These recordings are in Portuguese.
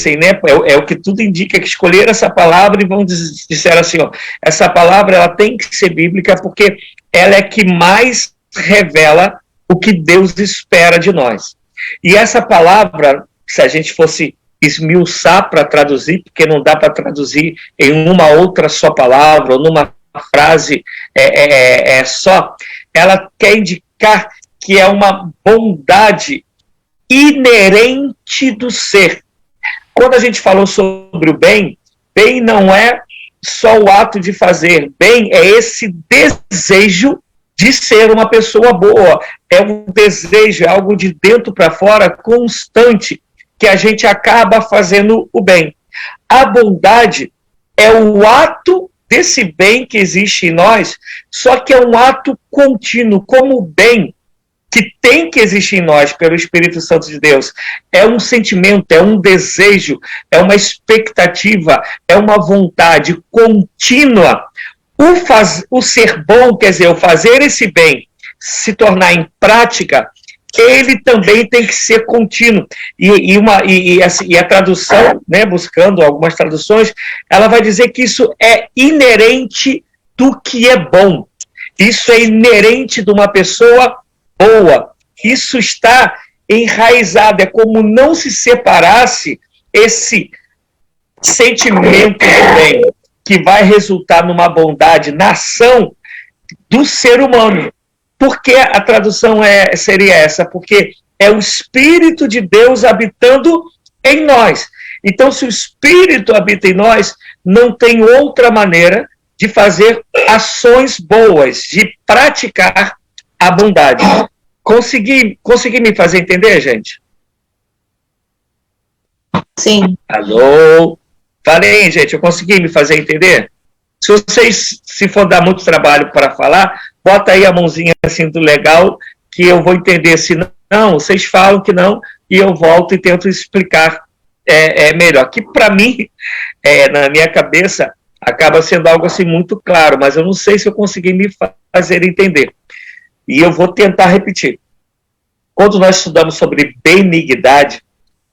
escolhessem, né? É o que tudo indica, que escolheram essa palavra e vão dizer assim, ó, essa palavra ela tem que ser bíblica porque ela é que mais revela o que Deus espera de nós. E essa palavra, se a gente fosse esmiuçar para traduzir, porque não dá para traduzir em uma outra só palavra ou numa frase só, ela quer indicar que é uma bondade inerente do ser. Quando a gente falou sobre o bem, bem não é só o ato de fazer, bem é esse desejo de ser uma pessoa boa, é um desejo, é algo de dentro para fora constante, que a gente acaba fazendo o bem. A bondade é o ato desse bem que existe em nós, só que é um ato contínuo, como o bem que tem que existir em nós pelo Espírito Santo de Deus. É um sentimento, é um desejo, é uma expectativa, é uma vontade contínua. O ser bom, quer dizer, o fazer esse bem se tornar em prática, ele também tem que ser contínuo. E a tradução, né, buscando algumas traduções, ela vai dizer que isso é inerente do que é bom. Isso é inerente de uma pessoa boa. Isso está enraizado. É como não se separasse esse sentimento do bem, que vai resultar numa bondade na ação do ser humano. Por que a tradução seria essa? Porque é o Espírito de Deus habitando em nós. Então, se o Espírito habita em nós, não tem outra maneira de fazer ações boas, de praticar a bondade. Consegui me fazer entender, gente? Sim. Alô? Falei, gente, eu consegui me fazer entender? Se vocês, se for dar muito trabalho para falar, bota aí a mãozinha assim do legal, que eu vou entender. Se não, vocês falam que não, e eu volto e tento explicar melhor. Que para mim, na minha cabeça, acaba sendo algo assim muito claro, mas eu não sei se eu consegui me fazer entender. E eu vou tentar repetir. Quando nós estudamos sobre benignidade,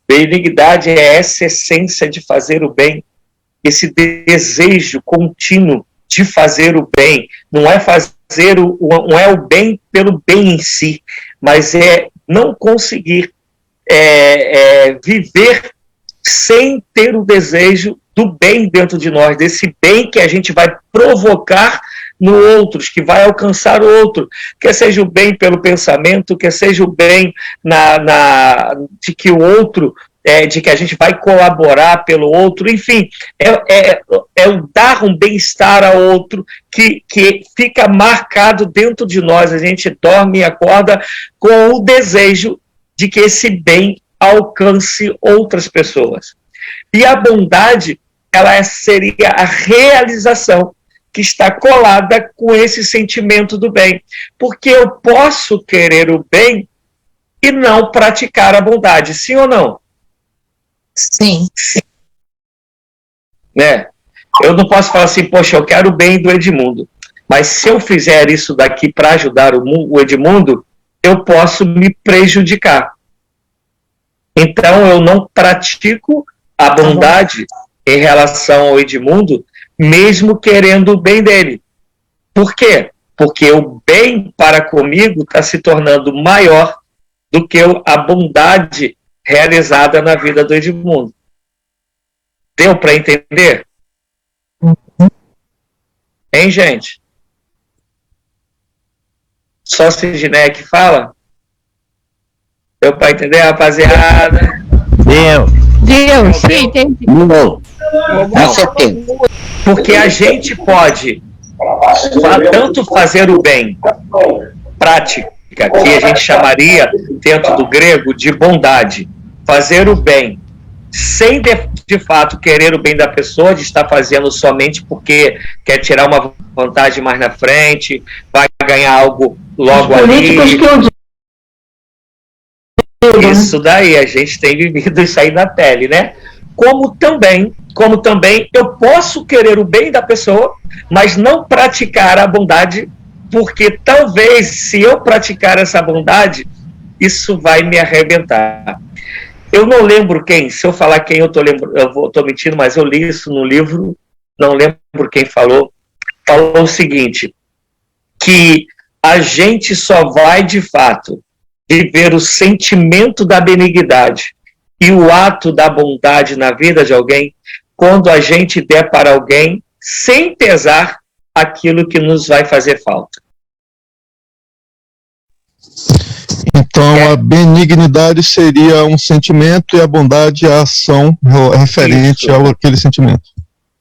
benignidade é essa essência de fazer o bem, esse desejo contínuo de fazer o bem. Não é não é o bem pelo bem em si, mas é não conseguir viver sem ter o desejo do bem dentro de nós, desse bem que a gente vai provocar no outro, que vai alcançar o outro, quer seja o bem pelo pensamento, quer seja o bem de que o outro, de que a gente vai colaborar pelo outro, enfim, é o dar um bem-estar ao outro que fica marcado dentro de nós, a gente dorme e acorda com o desejo de que esse bem alcance outras pessoas. E a bondade, ela seria a realização que está colada com esse sentimento do bem. Porque eu posso querer o bem e não praticar a bondade, sim ou não? Sim. Né? Eu não posso falar assim, poxa, eu quero o bem do Edmundo, mas se eu fizer isso daqui para ajudar o Edmundo, eu posso me prejudicar. Então eu não pratico a bondade em relação ao Edmundo, mesmo querendo o bem dele. Por quê? Porque o bem para comigo está se tornando maior do que a bondade realizada na vida do Edmundo. Deu para entender? Hein, gente? Só Sidney que fala? Deu para entender, rapaziada? Deu, sim, entendi. Com certeza. Porque a gente pode tanto fazer o bem, prática, que a gente chamaria, dentro do grego, de bondade. Fazer o bem, sem de fato querer o bem da pessoa, de estar fazendo somente porque quer tirar uma vantagem mais na frente, vai ganhar algo logo ali. Isso daí, a gente tem vivido isso aí na pele, né? Como também eu posso querer o bem da pessoa, mas não praticar a bondade, porque talvez, se eu praticar essa bondade, isso vai me arrebentar. Eu não lembro quem, se eu falar quem eu estou mentindo, mas eu li isso no livro, não lembro quem falou o seguinte, que a gente só vai, de fato, viver o sentimento da benignidade e o ato da bondade na vida de alguém quando a gente der para alguém, sem pesar, aquilo que nos vai fazer falta. Então, a benignidade seria um sentimento e a bondade a ação referente àquele sentimento.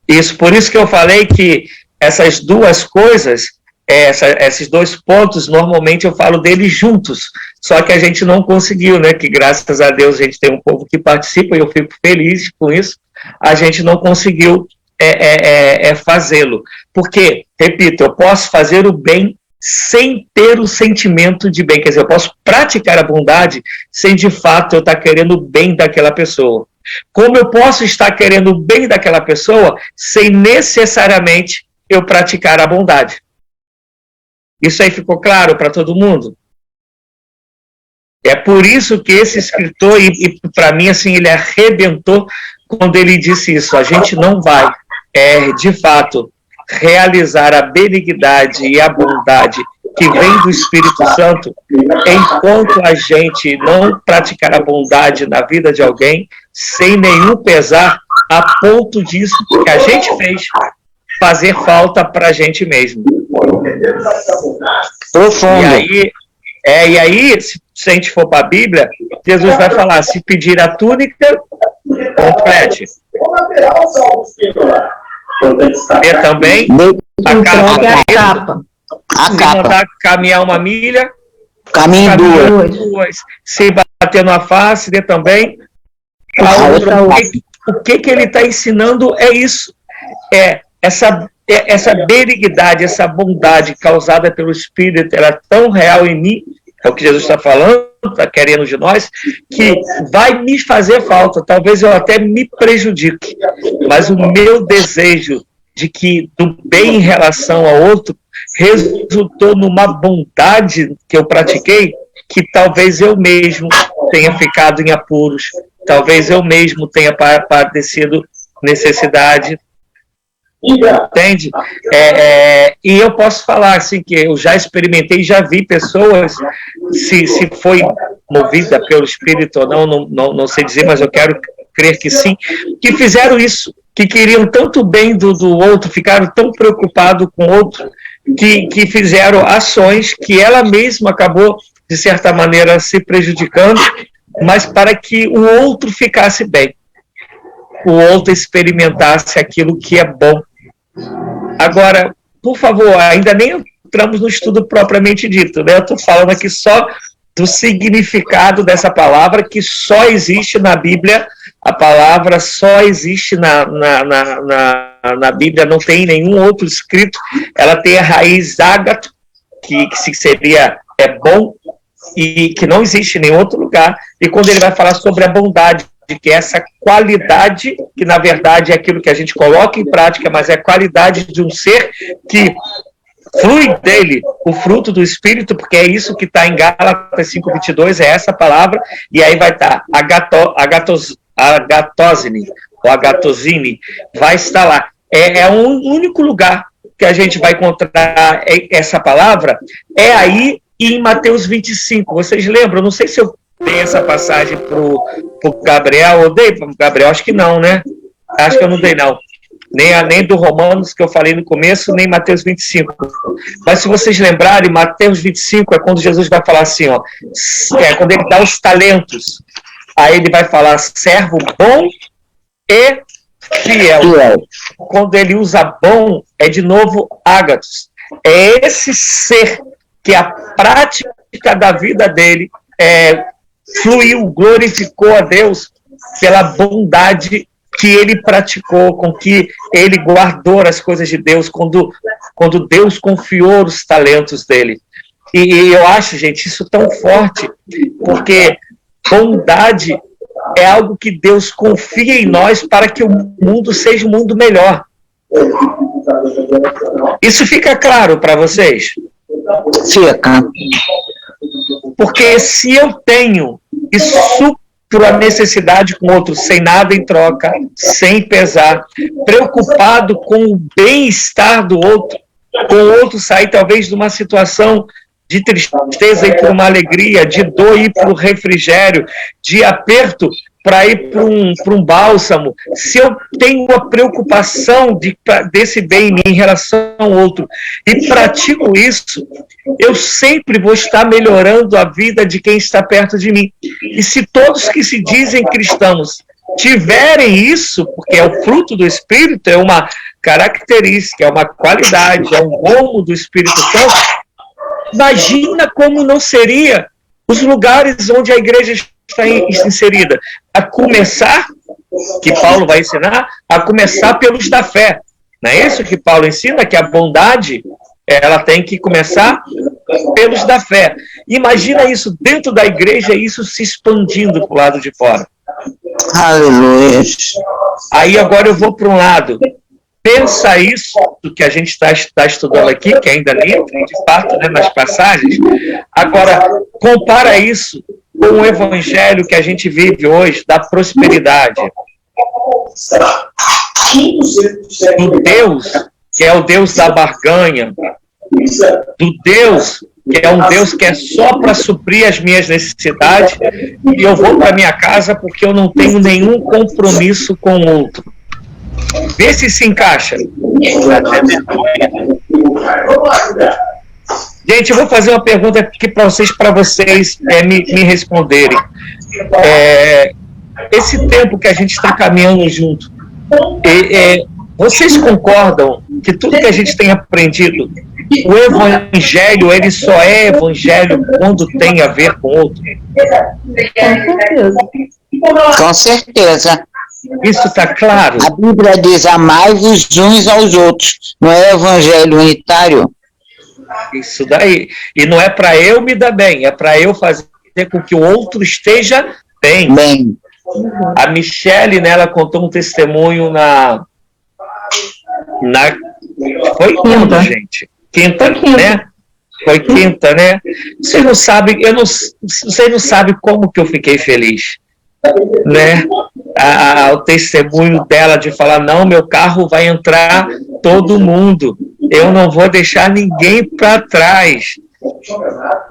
Isso, por isso que eu falei que essas duas coisas, esses dois pontos, normalmente eu falo deles juntos, só que a gente não conseguiu, né? Que graças a Deus a gente tem um povo que participa e eu fico feliz com isso, a gente não conseguiu fazê-lo. Porque, repito, eu posso fazer o bem sem ter o sentimento de bem, quer dizer, eu posso praticar a bondade sem de fato eu estar querendo o bem daquela pessoa. Como eu posso estar querendo o bem daquela pessoa sem necessariamente eu praticar a bondade? Isso aí ficou claro para todo mundo? É por isso que esse escritor, e para mim, assim, ele arrebentou quando ele disse isso. A gente não vai, de fato, realizar a benignidade e a bondade que vem do Espírito Santo enquanto a gente não praticar a bondade na vida de alguém sem nenhum pesar, a ponto disso que a gente fez fazer falta para a gente mesmo. Profundo. E aí, se a gente for para a Bíblia, Jesus vai falar, se pedir a túnica, complete. E também a capa. Se mandar caminhar 1 milha, caminho 2. Se bater na face, dê também a outra. O que ele está ensinando é isso. Essa benignidade, essa bondade causada pelo Espírito, ela é tão real em mim, é o que Jesus está falando, está querendo de nós, que vai me fazer falta, talvez eu até me prejudique, mas o meu desejo de que do bem em relação ao outro resultou numa bondade que eu pratiquei, que talvez eu mesmo tenha ficado em apuros, talvez eu mesmo tenha padecido necessidade. Entende? E eu posso falar assim que eu já experimentei, já vi pessoas, se foi movida pelo Espírito ou não sei dizer, mas eu quero crer que sim, que fizeram isso, que queriam tanto bem do outro, ficaram tão preocupados com o outro, que fizeram ações que ela mesma acabou, de certa maneira, se prejudicando, mas para que o outro ficasse bem, o outro experimentasse aquilo que é bom. Agora, por favor, ainda nem entramos no estudo propriamente dito, né? Eu estou falando aqui só do significado dessa palavra, que só existe na Bíblia, a palavra só existe na Bíblia, não tem nenhum outro escrito, ela tem a raiz ágato, que seria bom, e que não existe em nenhum outro lugar, e quando ele vai falar sobre a bondade, que é essa qualidade, que na verdade é aquilo que a gente coloca em prática, mas é a qualidade de um ser que flui dele o fruto do Espírito, porque é isso que está em Gálatas 5:22, é essa palavra, e aí vai estar agatosine, ou agatosine, vai estar lá. É um único lugar que a gente vai encontrar essa palavra, é aí e em Mateus 25. Vocês lembram? Não sei se eu dei essa passagem pro Gabriel, eu dei pro Gabriel, acho que não, né? Acho que eu não dei, não. Nem do Romanos, que eu falei no começo, nem Mateus 25. Mas se vocês lembrarem, Mateus 25 é quando Jesus vai falar assim, ó, quando ele dá os talentos, aí ele vai falar servo bom e fiel. Quando ele usa bom, é de novo ágatos. É esse ser que a prática da vida dele fluiu, glorificou a Deus pela bondade que ele praticou, com que ele guardou as coisas de Deus, quando Deus confiou os talentos dele. E eu acho, gente, isso tão forte, porque bondade é algo que Deus confia em nós para que o mundo seja um mundo melhor. Isso fica claro para vocês? Fica. Porque se eu tenho e supro por a necessidade com o outro, sem nada em troca, sem pesar, preocupado com o bem-estar do outro, com o outro sair talvez de uma situação de tristeza e para uma alegria, de dor ir para o refrigério, de aperto para ir para um bálsamo. Se eu tenho a preocupação desse bem em relação ao outro e pratico isso, eu sempre vou estar melhorando a vida de quem está perto de mim. E se todos que se dizem cristãos tiverem isso, porque é o fruto do Espírito, é uma característica, é uma qualidade, é um dom do Espírito Santo, imagina como não seria os lugares onde a igreja está inserida. A começar, que Paulo vai ensinar, a começar pelos da fé. Não é isso que Paulo ensina? Que a bondade, ela tem que começar pelos da fé. Imagina isso dentro da igreja, isso se expandindo para o lado de fora. Aleluia. Aí agora eu vou para um lado. Pensa isso, do que a gente está estudando aqui, que ainda nem de fato, né, nas passagens. Agora, compara isso com o evangelho que a gente vive hoje, da prosperidade. Do Deus, que é o Deus da barganha. Do Deus, que é um Deus que é só para suprir as minhas necessidades, e eu vou para minha casa porque eu não tenho nenhum compromisso com o outro. Vê se encaixa. Gente, eu vou fazer uma pergunta aqui para vocês me responderem. Esse tempo que a gente está caminhando junto, vocês concordam que tudo que a gente tem aprendido, o evangelho, ele só é evangelho quando tem a ver com o outro? Com certeza. Isso está claro? A Bíblia diz: amai-vos uns aos outros. Não é evangelho unitário? Isso daí. E não é para eu me dar bem, é para eu fazer com que o outro esteja bem. A Michele, né, ela contou um testemunho foi quinta, gente? Quinta, né? Foi quinta, né? Vocês não sabem, vocês não sabem como que eu fiquei feliz, né? O testemunho dela de falar: não, meu carro vai entrar todo mundo, eu não vou deixar ninguém para trás.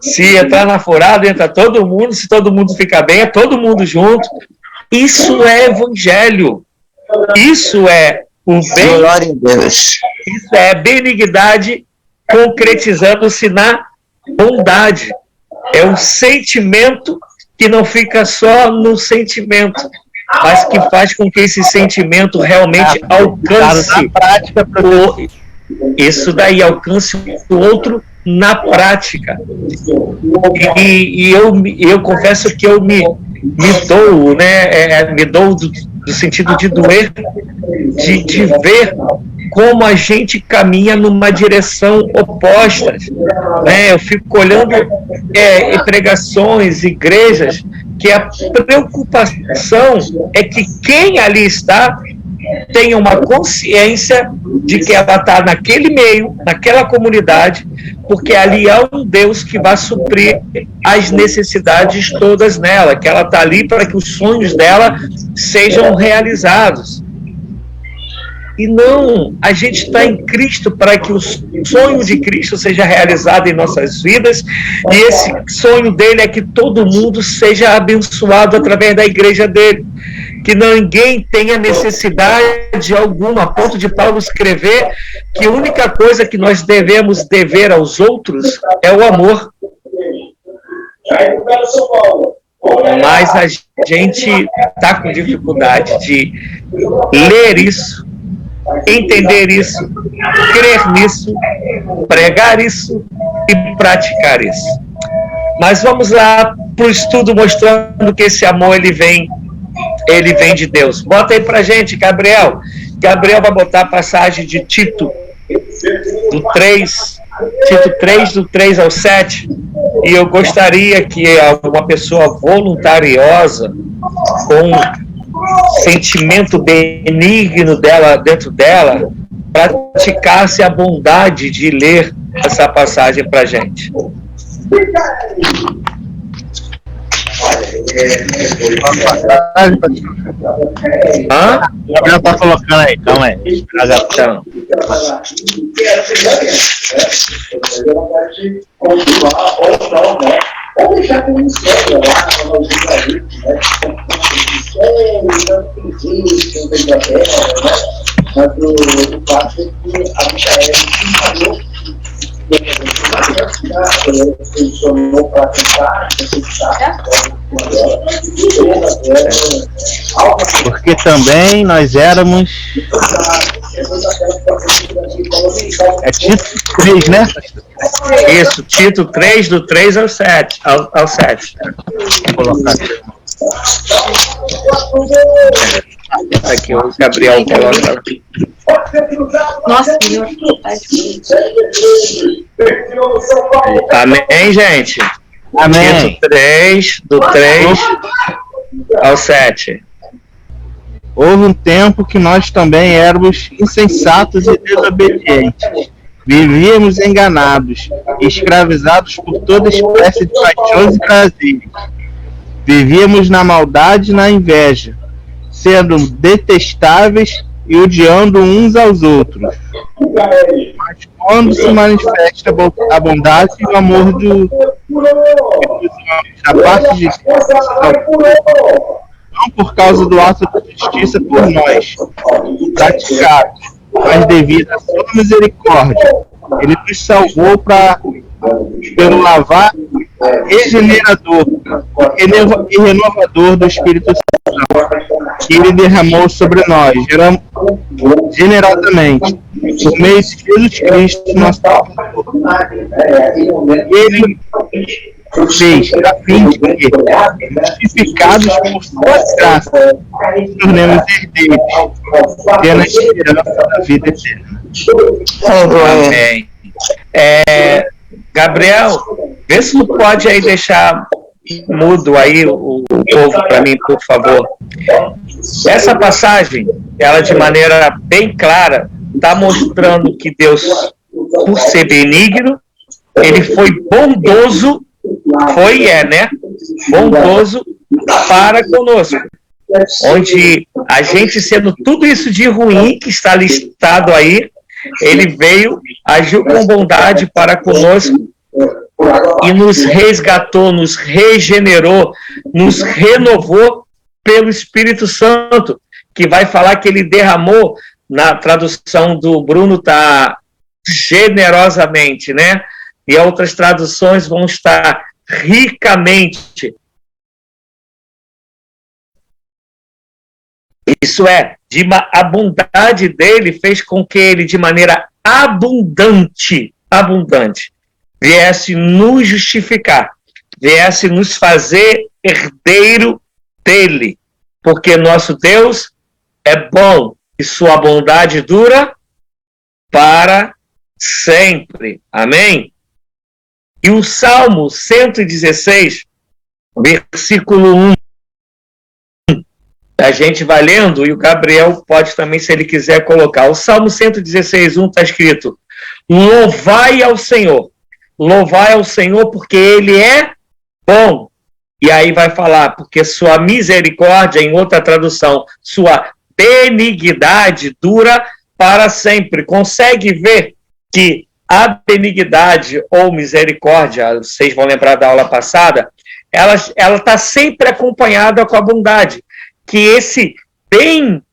Se entrar na furada, entra todo mundo, se todo mundo ficar bem, é todo mundo junto. Isso é evangelho, isso é o bem. Glória a Deus. Isso é benignidade concretizando-se na bondade. É um sentimento que não fica só no sentimento, mas que faz com que esse sentimento realmente alcance na prática, isso daí, alcance o outro na prática. E eu confesso que eu me dou, né? Me dou do sentido de doer, de ver como a gente caminha numa direção oposta, né? Eu fico olhando pregações, igrejas, que a preocupação é que quem ali está tenha uma consciência de que ela está naquele meio, naquela comunidade, porque ali há um Deus que vai suprir as necessidades todas nela, que ela está ali para que os sonhos dela sejam realizados. E não, a gente está em Cristo para que o sonho de Cristo seja realizado em nossas vidas, e esse sonho dele é que todo mundo seja abençoado através da igreja dele, que ninguém tenha necessidade alguma, a ponto de Paulo escrever que a única coisa que nós devemos dever aos outros é o amor. Mas a gente está com dificuldade de ler isso, entender isso, crer nisso, pregar isso e praticar isso. Mas vamos lá para o estudo mostrando que esse amor ele vem de Deus. Bota aí pra gente, Gabriel. Gabriel vai botar a passagem de Tito, do 3, Tito 3, do 3 ao 7. E eu gostaria que uma pessoa voluntariosa, com sentimento benigno dentro dela, praticasse a bondade de ler essa passagem pra gente. Hã? O Gabriel tá colocando aí, calma aí. Então, Ou deixar como mistério lá, quando os israelitas, né? Mistério, tanto que existe, não tem Inglaterra, né? Mas o fato é que a Micaela falou ele chamou para tentar, Porque também nós éramos. É Tito 3, né? isso, Tito 3, do 3 ao 7. Ao 7. Vou colocar aqui. Aqui o Gabriel coloca. Nossa, Senhor. Amém, gente? Amém. Tito 3, do 3 ao 7. Houve um tempo que nós também éramos insensatos e desobedientes. Vivíamos enganados, escravizados por toda espécie de paixões e prazeres. Vivíamos na maldade e na inveja, sendo detestáveis e odiando uns aos outros. Mas quando se manifesta a bondade e o amor da parte de Deus, não por causa do ato de justiça por nós praticados, mas devido à sua misericórdia, ele nos salvou pelo lavar regenerador e renovador do Espírito Santo, que ele derramou sobre nós generosamente, por meio de Jesus Cristo, nosso Salvador. Ele fez a fim de que, justificados por sua graça, nos tornemos herdeiros, tendo a esperança da vida eterna. Amém. Gabriel, vê se tu pode aí deixar mudo aí o povo para mim, por favor. Essa passagem, ela de maneira bem clara, está mostrando que Deus, por ser benigno, ele foi bondoso, né? Bondoso para conosco. Onde a gente, sendo tudo isso de ruim que está listado aí, ele veio, agiu com bondade para conosco e nos resgatou, nos regenerou, nos renovou pelo Espírito Santo, que vai falar que ele derramou, na tradução do Bruno está generosamente, né? E outras traduções vão estar ricamente. Isso é, a bondade dele fez com que ele, de maneira abundante, viesse nos justificar, viesse nos fazer herdeiro dele, porque nosso Deus é bom e sua bondade dura para sempre. Amém? E o Salmo 116, versículo 1, a gente vai lendo, e o Gabriel pode também, se ele quiser, colocar. O Salmo 116, 1 está escrito: louvai ao Senhor porque ele é bom. E aí vai falar, porque sua misericórdia, em outra tradução, sua benignidade dura para sempre. Consegue ver que a benignidade ou misericórdia, vocês vão lembrar da aula passada, ela está sempre acompanhada com a bondade. Que esse bem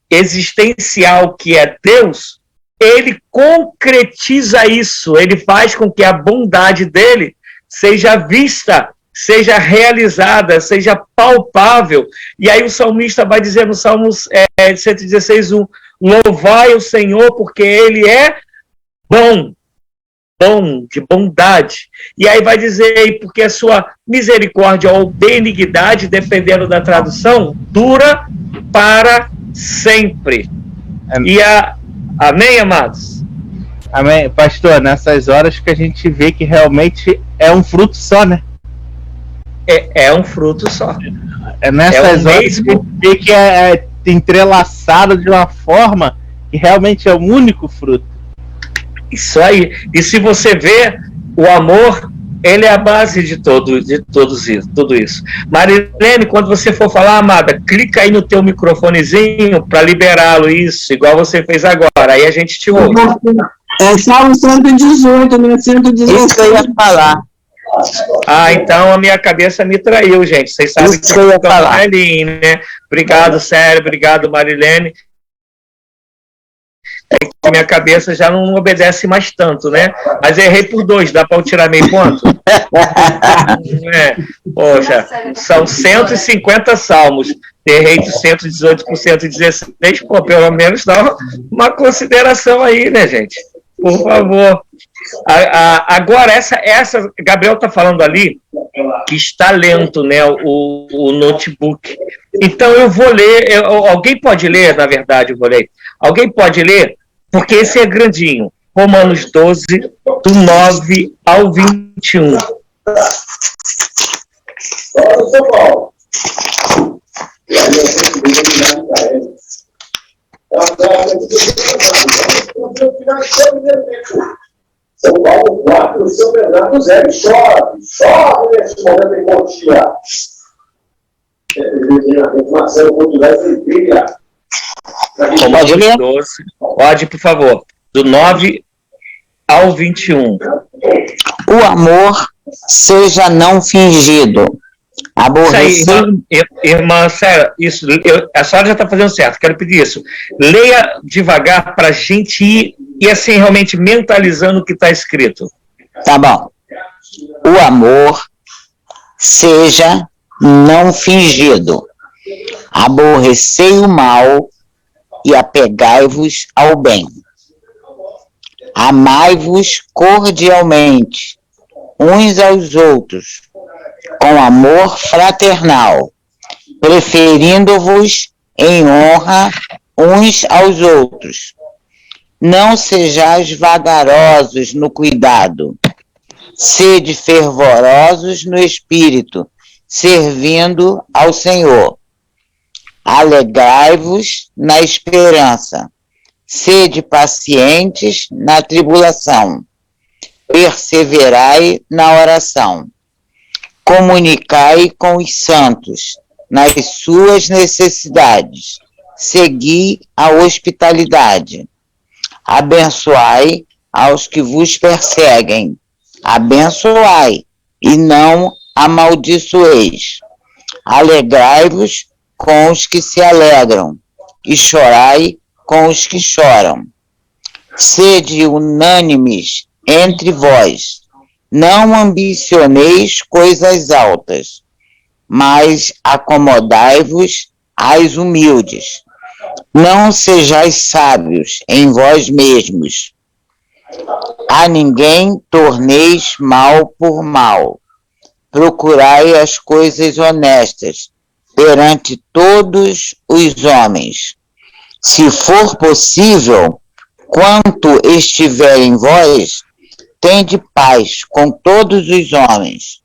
existencial que é Deus, ele concretiza isso, ele faz com que a bondade dele seja vista, seja realizada, seja palpável. E aí o salmista vai dizer no Salmo 116, 1, louvai o Senhor porque ele é bom, de bondade. E aí vai dizer, porque a sua misericórdia ou benignidade, dependendo da tradução, dura para sempre. Amém, amados? Amém. Pastor, nessas horas que a gente vê que realmente é um fruto só, né? É um fruto só. É nessas horas que a gente vê que é entrelaçado de uma forma que realmente é o único fruto. Isso aí. E se você vê o amor Ele é a base de tudo isso. Marilene, quando você for falar, amada, clica aí no teu microfonezinho para liberá-lo, isso, igual você fez agora. Aí a gente te ouve. É Salmo 118, no 116. Isso que eu ia falar. Ah, então a minha cabeça me traiu, gente. Vocês sabem Isso que eu ia falar. velhinho, né? Obrigado, Célio, obrigado, Marilene. É que minha cabeça já não obedece mais tanto, né? Mas errei por 2, dá para eu tirar meio ponto? Poxa, são 150 salmos. Errei de 118 por 116, pô, pelo menos dá uma consideração aí, né, gente? Por favor. Agora, essa Gabriel está falando ali que está lento, né, o notebook. Então eu vou ler, alguém pode ler, na verdade, eu vou ler. Alguém pode ler? Porque esse é grandinho. Romanos 12, do 9 ao 21. São Paulo 4, o seu Bernardo Zé, chove nesse momento em Cotia. A informação cultural foi brilha. Pode ler? 12, pode, por favor. Do 9 ao 21. O amor seja não fingido. Aborrecer. Irmã, sério, isso, a senhora já está fazendo certo, quero pedir isso. Leia devagar para a gente ir e assim realmente mentalizando o que está escrito. Tá bom. O amor seja não fingido. Aborrecei o mal e apegai-vos ao bem. Amai-vos cordialmente uns aos outros, com amor fraternal, preferindo-vos em honra uns aos outros. Não sejais vagarosos no cuidado, sede fervorosos no espírito, servindo ao Senhor. Alegrai-vos na esperança, sede pacientes na tribulação, perseverai na oração. Comunicai com os santos nas suas necessidades, segui a hospitalidade. Abençoai aos que vos perseguem, abençoai e não amaldiçoeis. Alegrai-vos com os que se alegram e chorai com os que choram. Sede unânimes entre vós, não ambicioneis coisas altas, mas acomodai-vos às humildes. Não sejais sábios em vós mesmos. A ninguém torneis mal por mal. Procurai as coisas honestas perante todos os homens. Se for possível, quanto estiver em vós, tende paz com todos os homens.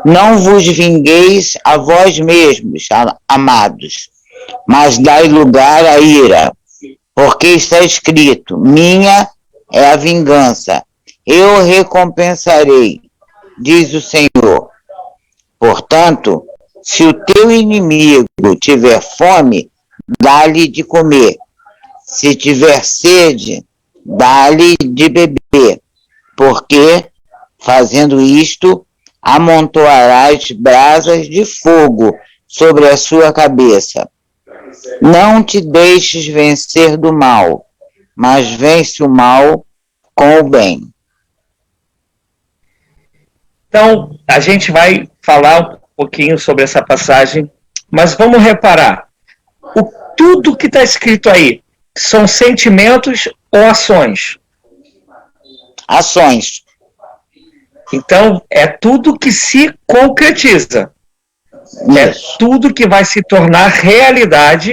Não vos vingueis a vós mesmos, amados, mas dai lugar à ira, porque está escrito: minha é a vingança, eu recompensarei, diz o Senhor. Portanto, se o teu inimigo tiver fome, dá-lhe de comer. Se tiver sede, dá-lhe de beber, porque, fazendo isto, amontoarás brasas de fogo sobre a sua cabeça. Não te deixes vencer do mal, mas vence o mal com o bem. Então, a gente vai falar um pouquinho sobre essa passagem, mas vamos reparar, tudo que está escrito aí são sentimentos ou ações? Ações. Então, é tudo que se concretiza. Isso. É tudo que vai se tornar realidade,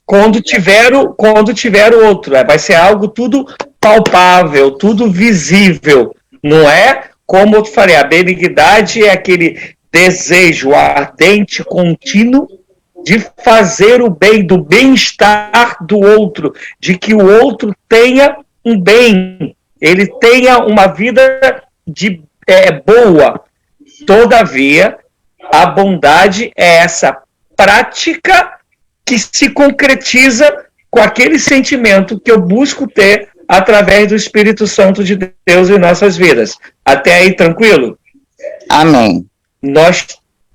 quando tiver o outro. Vai ser algo tudo palpável, tudo visível. Não é, como eu falei, a benignidade é aquele desejo ardente, contínuo, de fazer o bem, do bem-estar do outro, de que o outro tenha um bem, ele tenha uma vida é boa. Todavia, a bondade é essa prática que se concretiza com aquele sentimento que eu busco ter através do Espírito Santo de Deus em nossas vidas. Até aí, tranquilo? Amém. Nós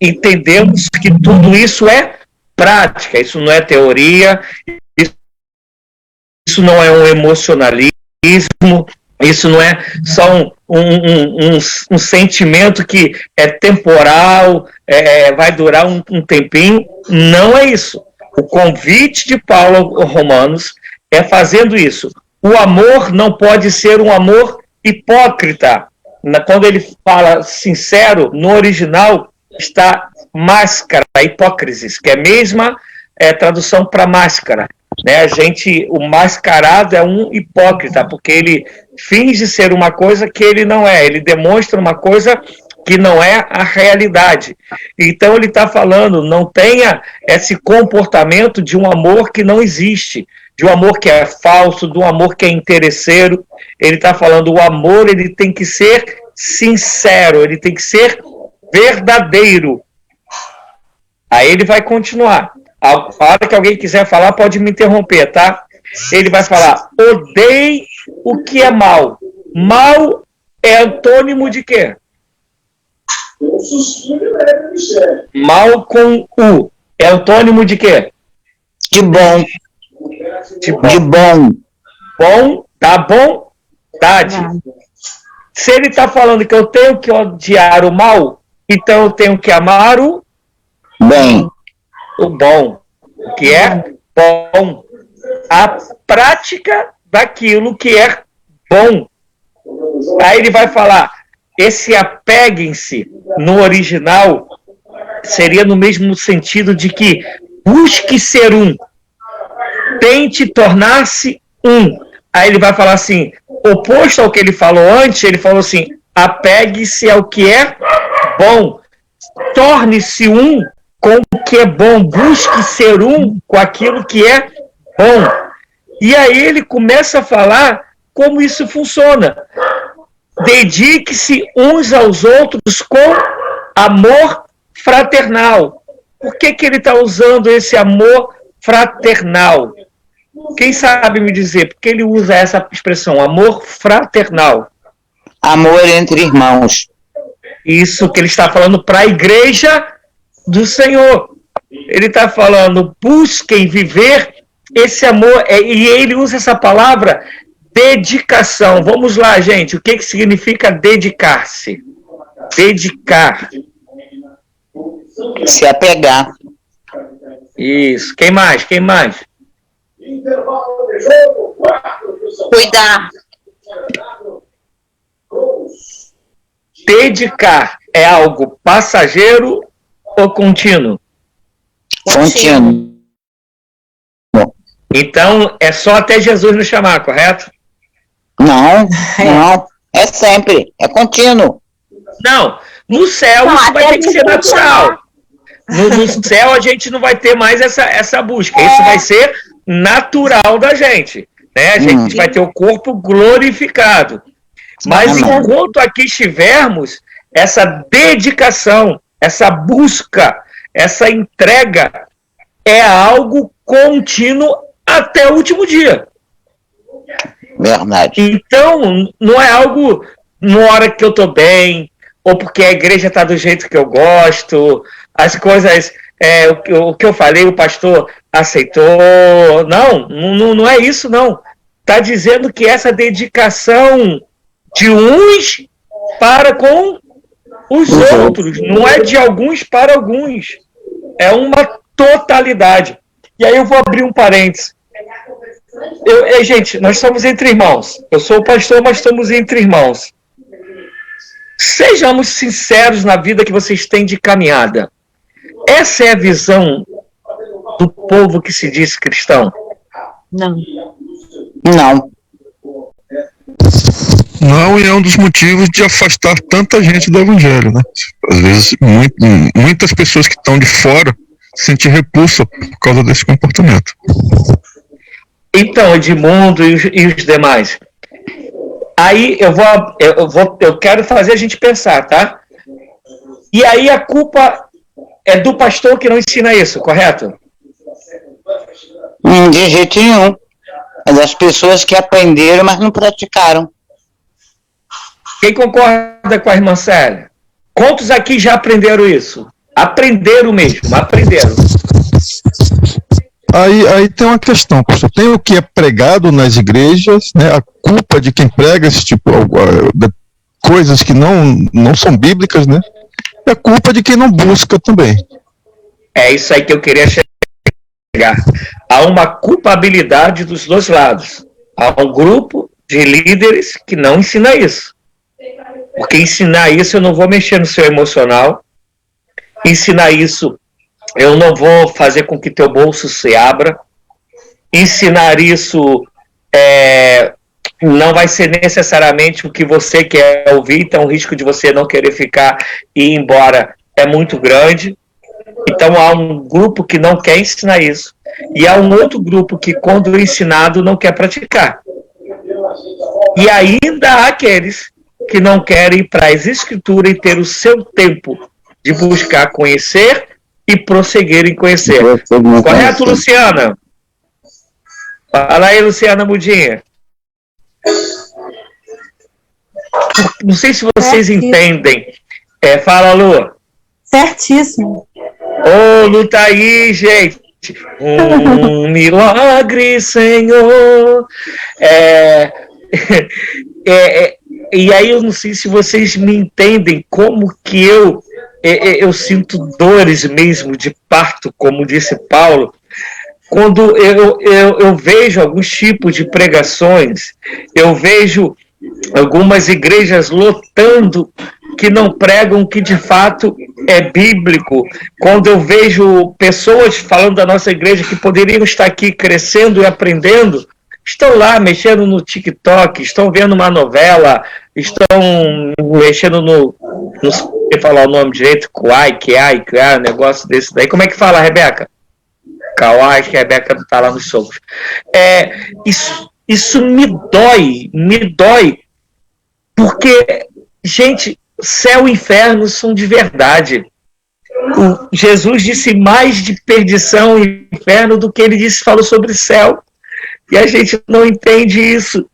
entendemos que tudo isso é prática, isso não é teoria, isso não é um emocionalismo, isso não é só um sentimento que é temporal, vai durar um tempinho. Não é isso. O convite de Paulo aos Romanos é fazendo isso. O amor não pode ser um amor hipócrita. Quando ele fala sincero, no original está máscara, hipócrisis, que é a mesma tradução para máscara. Né? O mascarado é um hipócrita, porque ele finge ser uma coisa que ele não é, ele demonstra uma coisa que não é a realidade. Então ele está falando, não tenha esse comportamento de um amor que não existe, de um amor que é falso, de um amor que é interesseiro. Ele está falando, o amor ele tem que ser sincero, ele tem que ser verdadeiro. Aí ele vai continuar. A hora que alguém quiser falar, pode me interromper, tá? Ele vai falar, odeie o que é mal. Mal é antônimo de quê? Mal com U. É antônimo de quê? De bom. De bom. Bom, tá bondade. Se ele está falando que eu tenho que odiar o mal, então eu tenho que amar o bem. O bom, o que é bom, a prática daquilo que é bom. Aí ele vai falar, esse apeguem-se no original seria no mesmo sentido de que busque ser um, tente tornar-se um. Aí ele vai falar assim, oposto ao que ele falou antes, ele falou assim, apegue-se ao que é bom, torne-se um com o que é bom, busque ser um com aquilo que é bom. E aí ele começa a falar como isso funciona. Dedique-se uns aos outros com amor fraternal. Por que ele está usando esse amor fraternal? Quem sabe me dizer por que ele usa essa expressão, amor fraternal? Amor entre irmãos. Isso que ele está falando para a igreja do Senhor. Ele está falando, busquem viver esse amor, e ele usa essa palavra dedicação. Vamos lá, gente, o que significa dedicar-se? Dedicar. Se apegar. Isso. Quem mais? Cuidar. Dedicar é algo passageiro ou contínuo? Contínuo. Então, é só até Jesus nos chamar, correto? Não. É sempre. É contínuo. Não. No céu, isso vai ter que ser natural. No céu, a gente não vai ter mais essa busca. Isso vai ser natural da gente. Né? A gente vai ter o corpo glorificado. Mas enquanto aqui estivermos, essa dedicação, essa busca, essa entrega é algo contínuo até o último dia. Verdade. Então, não é algo na hora que eu estou bem, ou porque a igreja está do jeito que eu gosto, as coisas, o que eu falei, o pastor aceitou. Não é isso, não. Está dizendo que essa dedicação de uns para com os outros, não é de alguns para alguns. É uma totalidade. E aí eu vou abrir um parênteses. Gente, nós estamos entre irmãos. Eu sou o pastor, mas estamos entre irmãos. Sejamos sinceros na vida que vocês têm de caminhada. Essa é a visão do povo que se diz cristão? Não. Não, e é um dos motivos de afastar tanta gente do evangelho, né? Às vezes, muitas pessoas que estão de fora sentem repulsa por causa desse comportamento. Então, Edmundo e os demais, Aí eu quero fazer a gente pensar, tá? E aí a culpa é do pastor que não ensina isso, correto? De jeito nenhum. É das pessoas que aprenderam, mas não praticaram. Quem concorda com a irmã Célia? Quantos aqui já aprenderam isso? Aprenderam mesmo, aprenderam. Aí tem uma questão, pastor. Tem o que é pregado nas igrejas, né? A culpa de quem prega esse tipo de coisas que não são bíblicas, né? E a culpa de quem não busca também. É isso aí que eu queria chegar. Há uma culpabilidade dos dois lados. Há um grupo de líderes que não ensina isso. Porque ensinar isso, eu não vou mexer no seu emocional. Ensinar isso, eu não vou fazer com que teu bolso se abra. Ensinar isso não vai ser necessariamente o que você quer ouvir, então o risco de você não querer ficar e ir embora é muito grande. Então há um grupo que não quer ensinar isso. E há um outro grupo que, quando ensinado, não quer praticar. E ainda há aqueles que não querem ir para as escrituras e ter o seu tempo de buscar conhecer e prosseguir em conhecer. Correto, Luciana? Fala aí, Luciana Mudinha. Não sei se vocês entendem. Fala, Lu. Certíssimo. Ô, Lu tá aí, gente. Um milagre, Senhor. E aí eu não sei se vocês me entendem como que eu sinto dores mesmo de parto, como disse Paulo, quando eu vejo alguns tipos de pregações, eu vejo algumas igrejas lotando que não pregam que de fato é bíblico. Quando eu vejo pessoas falando da nossa igreja que poderiam estar aqui crescendo e aprendendo, estão lá mexendo no TikTok, estão vendo uma novela, estão mexendo não sei falar o nome direito, Kuai, um negócio desse daí. Como é que fala, Rebeca? Kauai, acho que a Rebeca está lá nos socos. Isso me dói, porque, gente, céu e inferno são de verdade. Jesus disse mais de perdição e inferno do que ele falou sobre céu. E a gente não entende isso.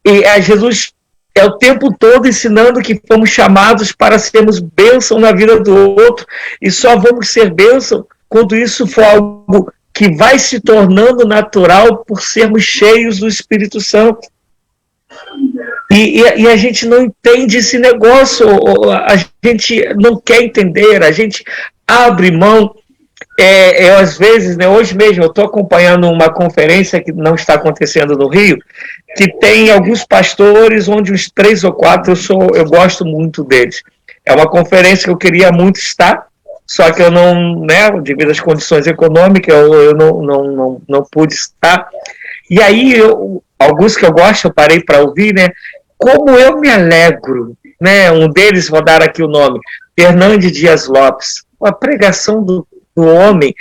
E Jesus é o tempo todo ensinando que fomos chamados para sermos bênção na vida do outro, e só vamos ser bênção quando isso for algo que vai se tornando natural por sermos cheios do Espírito Santo. E a gente não entende esse negócio, a gente não quer entender, a gente abre mão. Às vezes, né, hoje mesmo eu estou acompanhando uma conferência que não está acontecendo no Rio, que tem alguns pastores, onde uns 3 ou 4 eu gosto muito deles. É uma conferência que eu queria muito estar, só que eu não, né, devido às condições econômicas, eu não pude estar. E aí, alguns que eu gosto, eu parei para ouvir, né, como eu me alegro, né, um deles, vou dar aqui o nome, Fernandes Dias Lopes, a pregação do homem,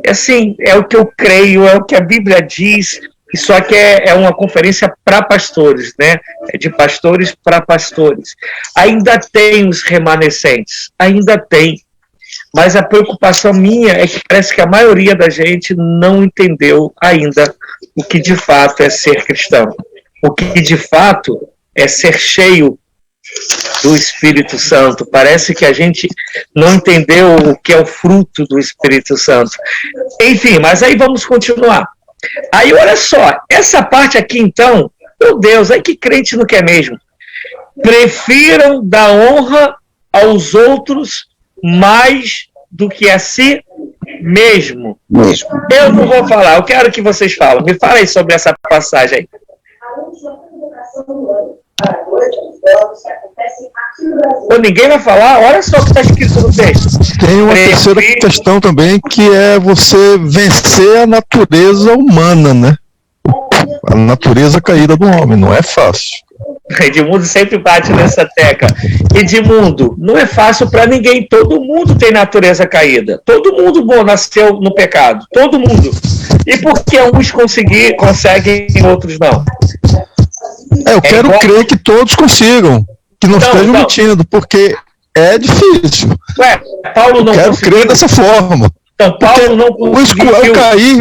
assim, é o que eu creio, é o que a Bíblia diz, só que é uma conferência para pastores, né? É de pastores para pastores. Ainda tem os remanescentes, ainda tem, mas a preocupação minha é que parece que a maioria da gente não entendeu ainda o que de fato é ser cristão, o que de fato é ser cheio do Espírito Santo. Parece que a gente não entendeu o que é o fruto do Espírito Santo. Enfim, mas aí vamos continuar. Aí olha só, essa parte aqui então, meu Deus, aí que crente não quer mesmo. Prefiram dar honra aos outros mais do que a si mesmo. Eu não vou falar, eu quero que vocês falem. Me fala aí sobre essa passagem aí. Ninguém vai falar? Olha só o que está escrito no texto. Tem uma terceira questão também, que é você vencer a natureza humana, né? A natureza caída do homem, não é fácil. Edmundo sempre bate nessa tecla. Edmundo, não é fácil para ninguém. Todo mundo tem natureza caída. Todo mundo nasceu no pecado. Todo mundo. E por que uns conseguem e outros não? Eu quero igual... crer que todos consigam, que não estejam mentindo, porque é difícil. Ué, Paulo não quero conseguiu. Crer dessa forma. Então, Paulo não conseguiu.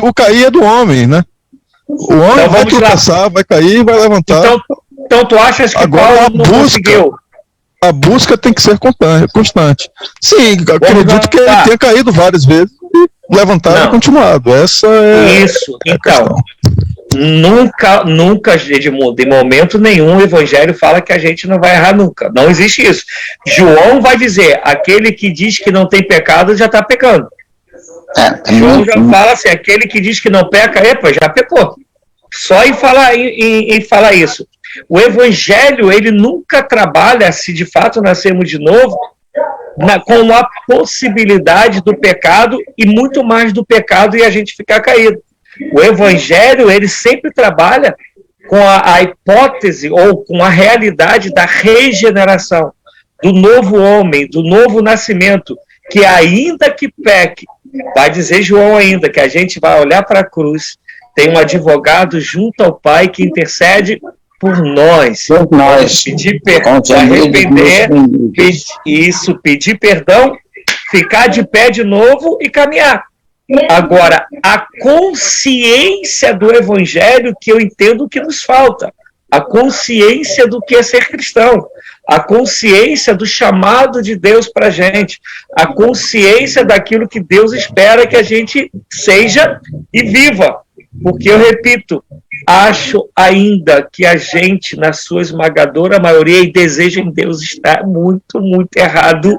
O cair é do homem, né? O homem vai tropeçar, vai cair, vai levantar. Então tu achas que agora Paulo não conseguiu? A busca tem que ser constante. Sim, acredito que ele tenha caído várias vezes e levantado e continuado. Essa é isso. Então, nunca, de momento nenhum, o Evangelho fala que a gente não vai errar nunca. Não existe isso. João vai dizer, aquele que diz que não tem pecado já está pecando. João já fala assim, aquele que diz que não peca, já pecou. Só em falar isso. O Evangelho, ele nunca trabalha, se de fato nascermos de novo, com a possibilidade do pecado e muito mais do pecado e a gente ficar caído. O Evangelho, ele sempre trabalha com a hipótese ou com a realidade da regeneração, do novo homem, do novo nascimento, que ainda que peque, vai dizer João ainda, que a gente vai olhar para a cruz, tem um advogado junto ao Pai que intercede por nós. Por nós. Pedir perdão, arrepender, pedir perdão, ficar de pé de novo e caminhar. Agora, a consciência do Evangelho que eu entendo que nos falta, a consciência do que é ser cristão, a consciência do chamado de Deus para a gente, a consciência daquilo que Deus espera que a gente seja e viva. Porque, eu repito, acho ainda que a gente, na sua esmagadora maioria, e desejo em Deus está muito, muito errado,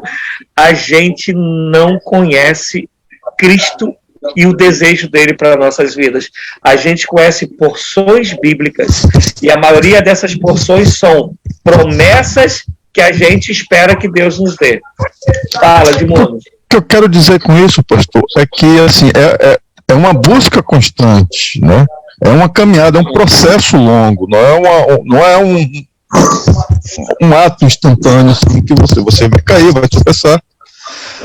a gente não conhece Cristo e o desejo dele para nossas vidas. A gente conhece porções bíblicas e a maioria dessas porções são promessas que a gente espera que Deus nos dê. Fala, Edmundo. O que eu quero dizer com isso, pastor, é que assim, é uma busca constante, né? É uma caminhada, é um processo longo, não é um ato instantâneo assim, que você vai cair, vai tropeçar.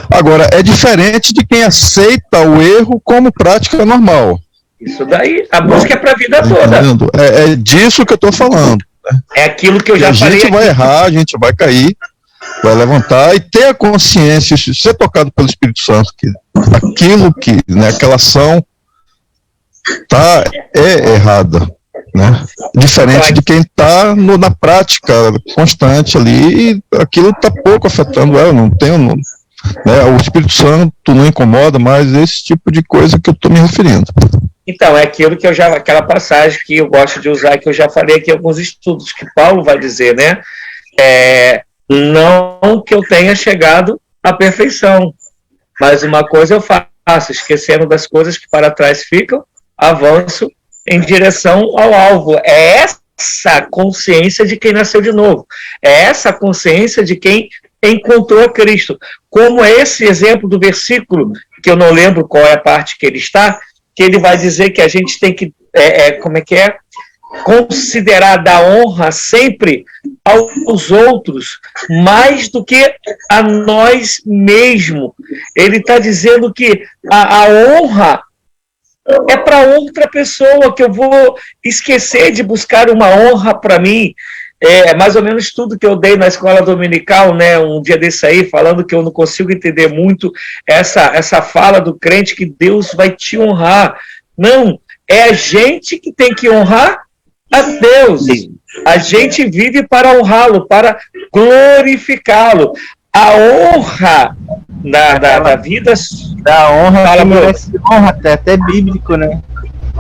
Agora, é diferente de quem aceita o erro como prática normal. Isso daí, a busca é para a vida toda. É disso que eu estou falando. Né? É aquilo que eu já falei. A gente vai errar, a gente vai cair, vai levantar e ter a consciência, ser tocado pelo Espírito Santo, que aquilo que, né, aquela ação é errada. Né? Diferente de quem está na prática constante ali, e aquilo está pouco afetando ela, não tem... Né, o Espírito Santo não incomoda, mas esse tipo de coisa que eu estou me referindo. Então, é aquilo que aquela passagem que eu gosto de usar, que eu já falei aqui em alguns estudos, que Paulo vai dizer, né? Não que eu tenha chegado à perfeição, mas uma coisa eu faço, esquecendo das coisas que para trás ficam, avanço em direção ao alvo. É essa consciência de quem nasceu de novo, é essa consciência de quem encontrou a Cristo. Como é esse exemplo do versículo, que eu não lembro qual é a parte que ele está, que ele vai dizer que a gente tem que, considerar dar honra sempre aos outros, mais do que a nós mesmos. Ele está dizendo que a honra é para outra pessoa, que eu vou esquecer de buscar uma honra para mim. Mais ou menos tudo que eu dei na escola dominical, né, um dia desse aí, falando que eu não consigo entender muito essa fala do crente que Deus vai te honrar. Não, é a gente que tem que honrar a Deus. A gente vive para honrá-lo, para glorificá-lo. A honra da vida... Da honra, merece honra, até bíblico, né?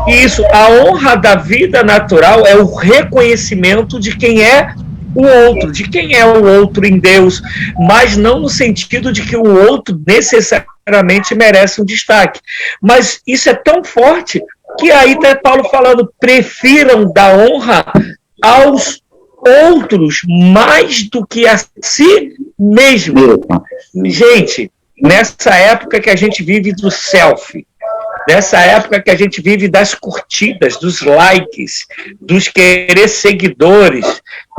Isso, a honra da vida natural é o reconhecimento de quem é o outro, de quem é o outro em Deus, mas não no sentido de que o outro necessariamente merece um destaque. Mas isso é tão forte que aí está Paulo falando, prefiram dar honra aos outros mais do que a si mesmo. Gente, nessa época que a gente vive do selfie, nessa época que a gente vive das curtidas, dos likes, dos querer seguidores,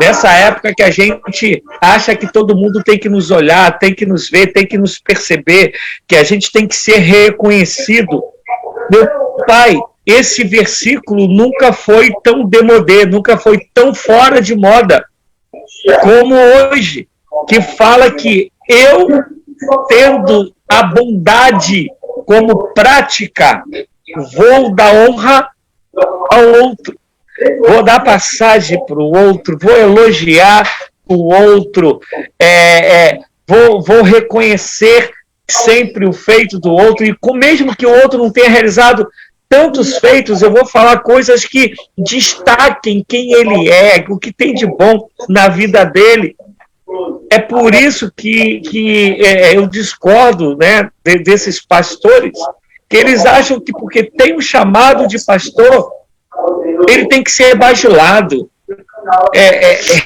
nessa época que a gente acha que todo mundo tem que nos olhar, tem que nos ver, tem que nos perceber, que a gente tem que ser reconhecido. Meu Pai, esse versículo nunca foi tão demodé, nunca foi tão fora de moda como hoje, que fala que eu, tendo a bondade como prática, vou dar honra ao outro, vou dar passagem para o outro, vou elogiar o outro, vou reconhecer sempre o feito do outro, e mesmo que o outro não tenha realizado tantos feitos, eu vou falar coisas que destaquem quem ele é, o que tem de bom na vida dele. É por isso que eu discordo, né, desses pastores, que eles acham que porque tem um chamado de pastor, ele tem que ser bajulado.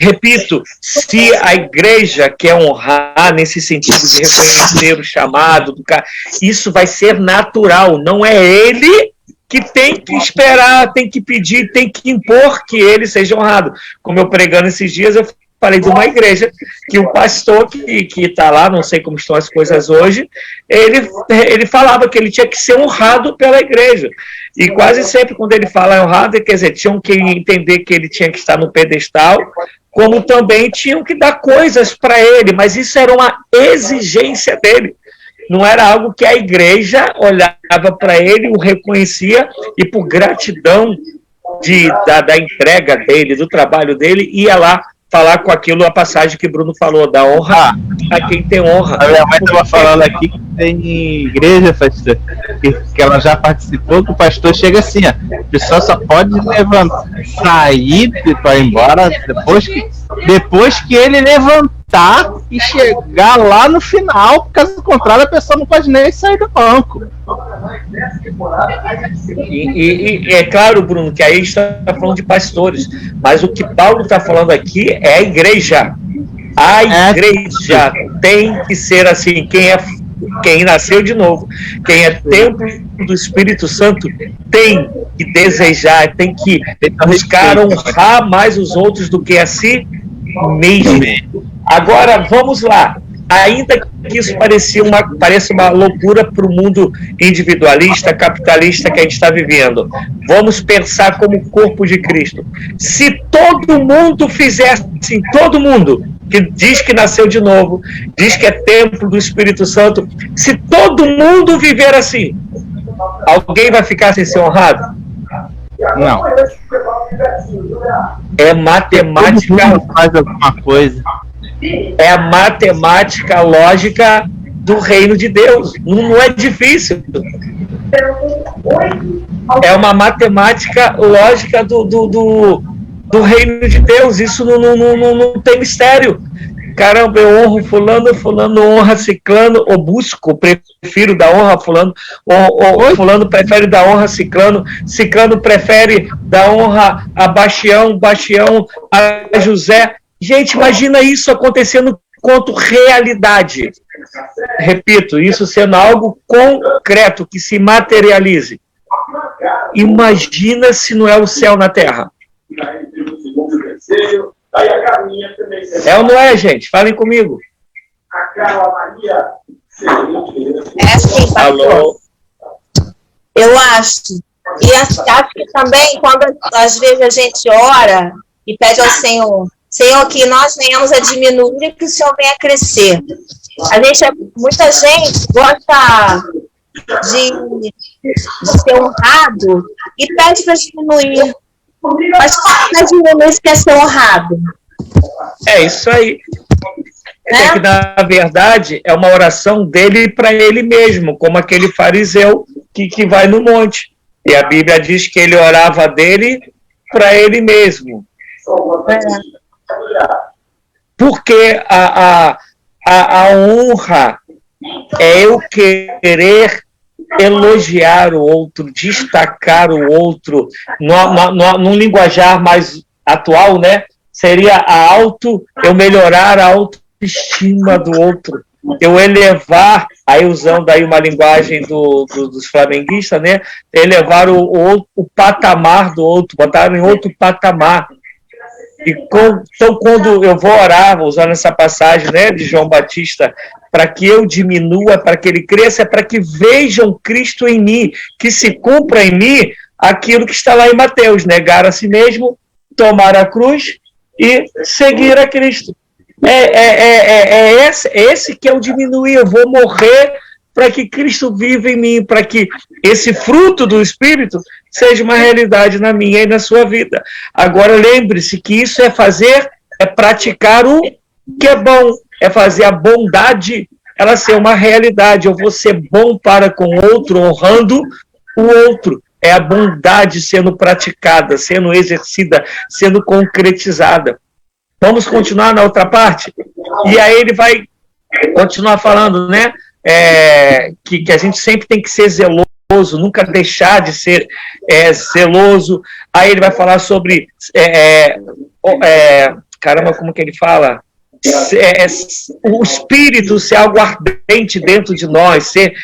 Repito, se a igreja quer honrar nesse sentido de reconhecer o chamado do cara, isso vai ser natural, não é ele que tem que esperar, tem que pedir, tem que impor que ele seja honrado. Como eu pregando esses dias, eu falei de uma igreja que o pastor que está lá, não sei como estão as coisas hoje, ele falava que ele tinha que ser honrado pela igreja. E quase sempre quando ele fala honrado, quer dizer, tinham que entender que ele tinha que estar no pedestal, como também tinham que dar coisas para ele, mas isso era uma exigência dele. Não era algo que a igreja olhava para ele, o reconhecia e por gratidão da entrega dele, do trabalho dele, ia lá falar com aquilo, a passagem que Bruno falou, da honra a quem tem honra. A minha mãe estava falando aqui que tem igreja, pastor, que ela já participou, que o pastor chega assim, ó, a pessoa só pode sair para ir embora depois que ele levantar e chegar lá no final, caso contrário a pessoa não pode nem sair do banco. E é claro, Bruno, que aí a gente está falando de pastores, mas o que Paulo está falando aqui é a igreja. A igreja tem que ser assim, quem nasceu de novo, quem é templo do Espírito Santo, tem que desejar, tem que buscar honrar mais os outros do que a si mesmo. Agora, vamos lá. Ainda que isso pareça uma loucura para o mundo individualista, capitalista que a gente está vivendo, vamos pensar como corpo de Cristo. Se todo mundo fizesse assim, todo mundo que diz que nasceu de novo, diz que é templo do Espírito Santo, se todo mundo viver assim, alguém vai ficar sem ser honrado? Não. É matemática. Todo mundo faz alguma coisa. É a matemática lógica do reino de Deus. Não é difícil. É uma matemática lógica do reino de Deus. Isso não tem mistério. Caramba, eu honro fulano, fulano honra ciclano, ou busco, prefiro dar honra a fulano, ou fulano prefere dar honra a ciclano, ciclano prefere dar honra a Bastião, Bastião a José. Gente, imagina isso acontecendo quanto realidade. Repito, isso sendo algo concreto, que se materialize. Imagina se não é o céu na terra. É ou não é, gente? Falem comigo. É sim, pastor. Alô? Eu acho. E acho que também, quando às vezes a gente ora e pede ao Senhor, Senhor, que nós venhamos a diminuir e que o Senhor venha a crescer. Muita gente gosta de ser honrado e pede para diminuir. Mas para diminuir se quer ser honrado. É isso aí. É que, na verdade, é uma oração dele para ele mesmo, como aquele fariseu que vai no monte. E a Bíblia diz que ele orava dele para ele mesmo. Porque a honra é eu querer elogiar o outro, destacar o outro, num linguajar mais atual, né? Seria eu melhorar a autoestima do outro, eu elevar, aí usando aí uma linguagem dos flamenguistas, né? Elevar o patamar do outro, botar em outro patamar. Então, quando eu vou orar, vou usar essa passagem, né, de João Batista, para que eu diminua, para que ele cresça, para que vejam Cristo em mim, que se cumpra em mim aquilo que está lá em Mateus, negar a si mesmo, tomar a cruz e seguir a Cristo. Esse que é o diminuir. Eu vou morrer para que Cristo viva em mim, para que esse fruto do Espírito seja uma realidade na minha e na sua vida. Agora, lembre-se que isso é praticar o que é bom, é fazer a bondade ela ser uma realidade. Eu vou ser bom para com o outro, honrando o outro. É a bondade sendo praticada, sendo exercida, sendo concretizada. Vamos continuar na outra parte? E aí ele vai continuar falando, né? Que a gente sempre tem que ser zeloso, nunca deixar de ser zeloso. Aí ele vai falar sobre caramba, como que ele fala? O espírito ser algo ardente dentro de nós, ser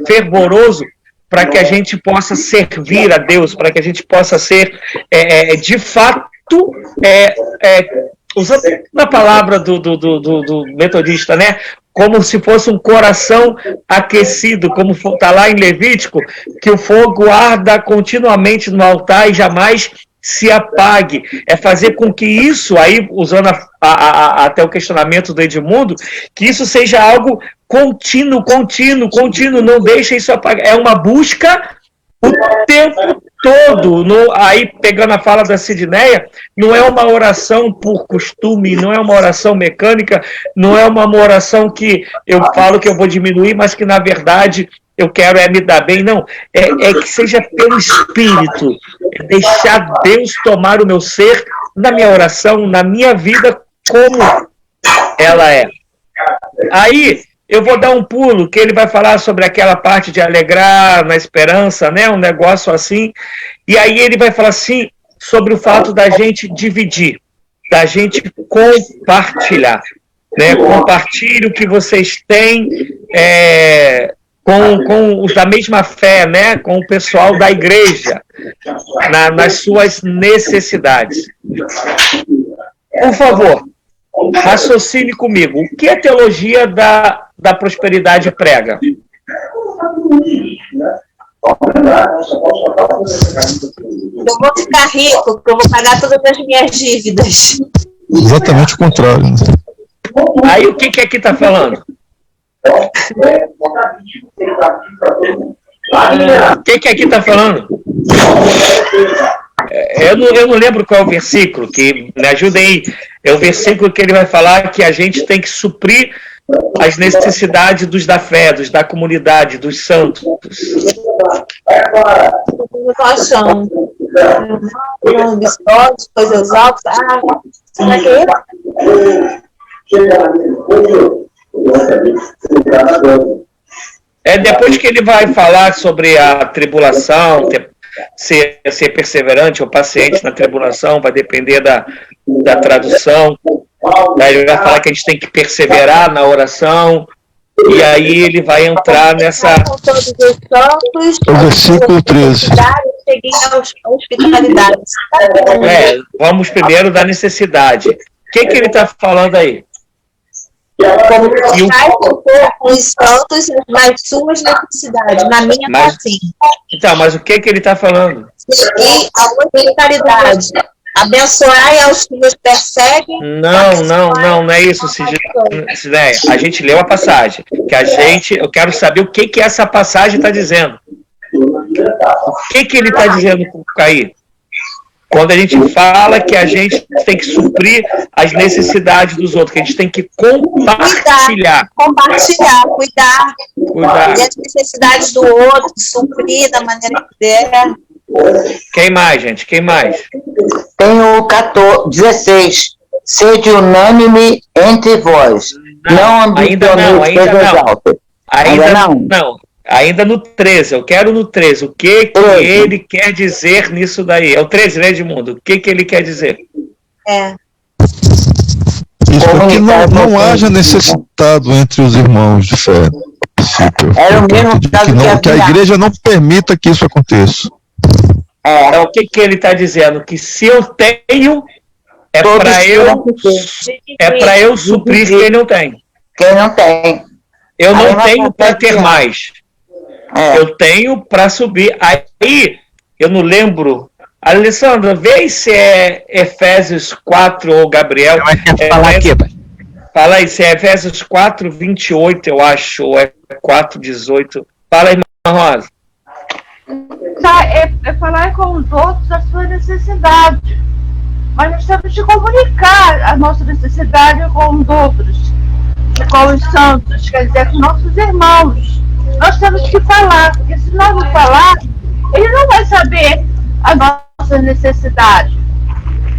fervoroso, para que a gente possa servir a Deus, para que a gente possa ser, de fato, usando a palavra do metodista, né? Como se fosse um coração aquecido, como está lá em Levítico, que o fogo arda continuamente no altar e jamais se apague. É fazer com que isso, aí usando até o questionamento do Edmundo, que isso seja algo contínuo, não deixa isso apagar. É uma busca o tempo todo. Aí, pegando a fala da Sidneia, não é uma oração por costume, não é uma oração mecânica, não é uma oração que eu falo que eu vou diminuir, mas que, na verdade, eu quero me dar bem. Não, que seja pelo Espírito, deixar Deus tomar o meu ser na minha oração, na minha vida, como ela é. Aí, eu vou dar um pulo, que ele vai falar sobre aquela parte de alegrar na esperança, né? Um negócio assim. E aí ele vai falar assim, sobre o fato da gente dividir, da gente compartilhar, né? Compartilhe o que vocês têm com os da mesma fé, né? Com o pessoal da igreja, nas suas necessidades. Por favor, raciocine comigo. O que a teologia da prosperidade prega? Eu vou ficar rico, porque eu vou pagar todas as minhas dívidas. Exatamente o contrário. Né? Aí o que aqui está falando? O que aqui está falando? Eu não lembro qual é o versículo, que me ajudem aí. É o versículo que ele vai falar que a gente tem que suprir as necessidades dos da fé, dos da comunidade, dos santos. Situação. Coisas altas. Será que é isso? Depois que ele vai falar sobre a tribulação, ser perseverante ou paciente na tribulação, vai depender da tradução. Aí ele vai falar que a gente tem que perseverar na oração, e aí ele vai entrar nessa... O versículo 13. Vamos primeiro da necessidade. O que ele está falando aí? Como os santos nas suas necessidades, na minha assim. Então, mas o que ele está falando? Seguir a hospitalidade. Abençoar aos que nos perseguem. Não é isso, Sidneia. A gente leu a passagem. Eu quero saber o que essa passagem está dizendo. O que ele está dizendo com o Caí? Quando a gente fala que a gente tem que suprir as necessidades dos outros, que a gente tem que compartilhar. Cuidar. E as necessidades do outro, suprir da maneira que der. Quem mais, gente? Quem mais? Tem o 16. Sede unânime entre vós. Ainda no 13, eu quero no 13. O que ele quer dizer nisso daí? É o 13, né, Edmundo? O que ele quer dizer? Isso aqui não haja necessitado entre os irmãos de fé. Era o mesmo caso que a igreja não permita que isso aconteça. Então, o que ele está dizendo? Que se eu tenho, é para eu suprir quem não tem. Quem não tem. Eu não tenho para ter mais. Eu tenho para subir. Aí, eu não lembro. Alessandra, vê se é Efésios 4 ou Gabriel. Mas quer falar aqui, pai? Fala aí, se é Efésios 4, 28, eu acho, ou é 4, 18. Fala aí, irmã Rosa. É falar com os outros a sua necessidade. Mas nós temos de comunicar a nossa necessidade com os outros, com os santos, quer dizer, com nossos irmãos. Nós temos que falar, porque se nós não falar, ele não vai saber a nossa necessidade.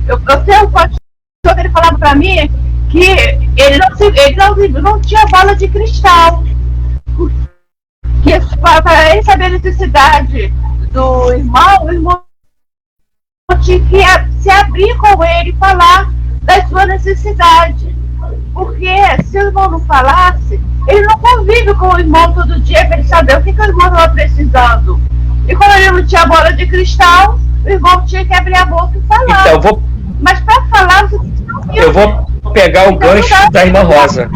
Eu tenho um pastor que ele falava para mim que ele não tinha bola de cristal. Que para ele saber a necessidade do irmão, o irmão tinha que se abrir com ele e falar da sua necessidade. Porque se o irmão não falasse, ele não convive com o irmão todo dia para ele saber o que o irmão estava precisando. E quando ele não tinha bola de cristal, o irmão tinha que abrir a boca e falar. Então, mas para falar, você tem que ouvir. Eu vou pegar o gancho da irmã Rosa.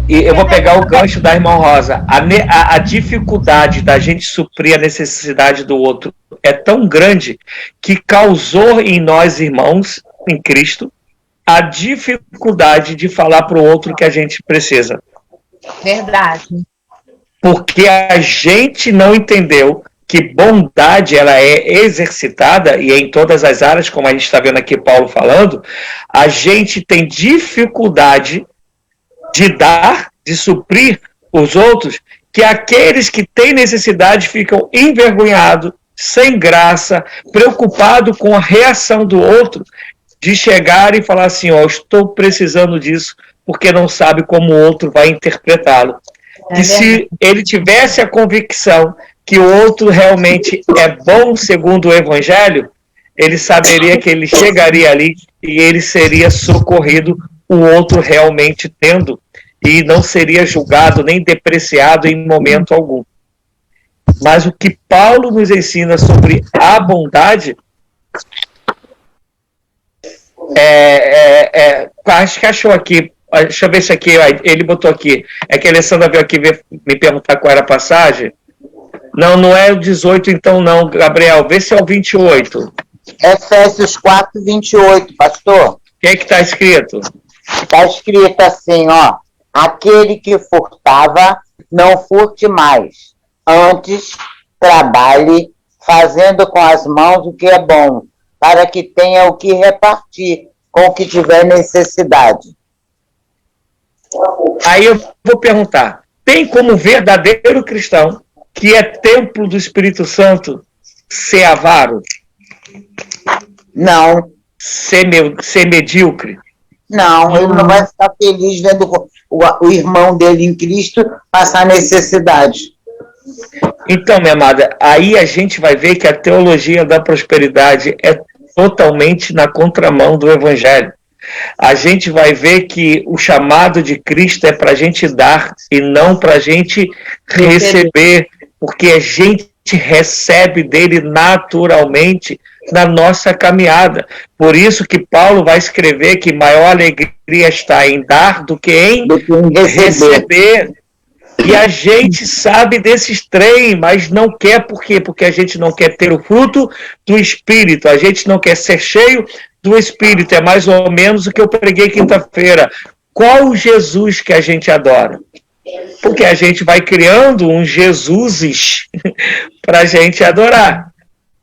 E eu vou pegar o gancho da irmã Rosa. A dificuldade da gente suprir a necessidade do outro é tão grande que causou em nós, irmãos, em Cristo, a dificuldade de falar para o outro que a gente precisa. Verdade. Porque a gente não entendeu que bondade ela é exercitada, e em todas as áreas, como a gente está vendo aqui Paulo falando, a gente tem dificuldade de dar, de suprir os outros, que aqueles que têm necessidade ficam envergonhados, sem graça, preocupados com a reação do outro, de chegar e falar assim, ó, estou precisando disso, porque não sabe como o outro vai interpretá-lo. E se ele tivesse a convicção que o outro realmente é bom segundo o Evangelho, ele saberia que ele chegaria ali e ele seria socorrido, o outro realmente tendo, e não seria julgado nem depreciado em momento algum. Mas o que Paulo nos ensina sobre a bondade acho que achou aqui, deixa eu ver se aqui, ele botou aqui, é que a Alessandra veio aqui me perguntar qual era a passagem. Não é o 18 então não, Gabriel, vê se é o 28. Efésios 4, 28, pastor. O que é que está escrito? Está escrito assim, ó, aquele que furtava, não furte mais, antes trabalhe, fazendo com as mãos o que é bom, para que tenha o que repartir com o que tiver necessidade. Aí eu vou perguntar, tem como verdadeiro cristão, que é templo do Espírito Santo, ser avaro? Não. Ser medíocre? Não, ele não vai ficar feliz vendo o irmão dele em Cristo passar necessidade. Então, minha amada, aí a gente vai ver que a teologia da prosperidade é totalmente na contramão do Evangelho. A gente vai ver que o chamado de Cristo é para a gente dar e não para a gente receber, porque a gente recebe dele naturalmente na nossa caminhada. Por isso que Paulo vai escrever que maior alegria está em dar do que em receber. E a gente sabe desses trem, mas não quer, por quê? Porque a gente não quer ter o fruto do Espírito, a gente não quer ser cheio do Espírito, é mais ou menos o que eu preguei quinta-feira. Qual o Jesus que a gente adora? Porque a gente vai criando uns Jesuses para a gente adorar.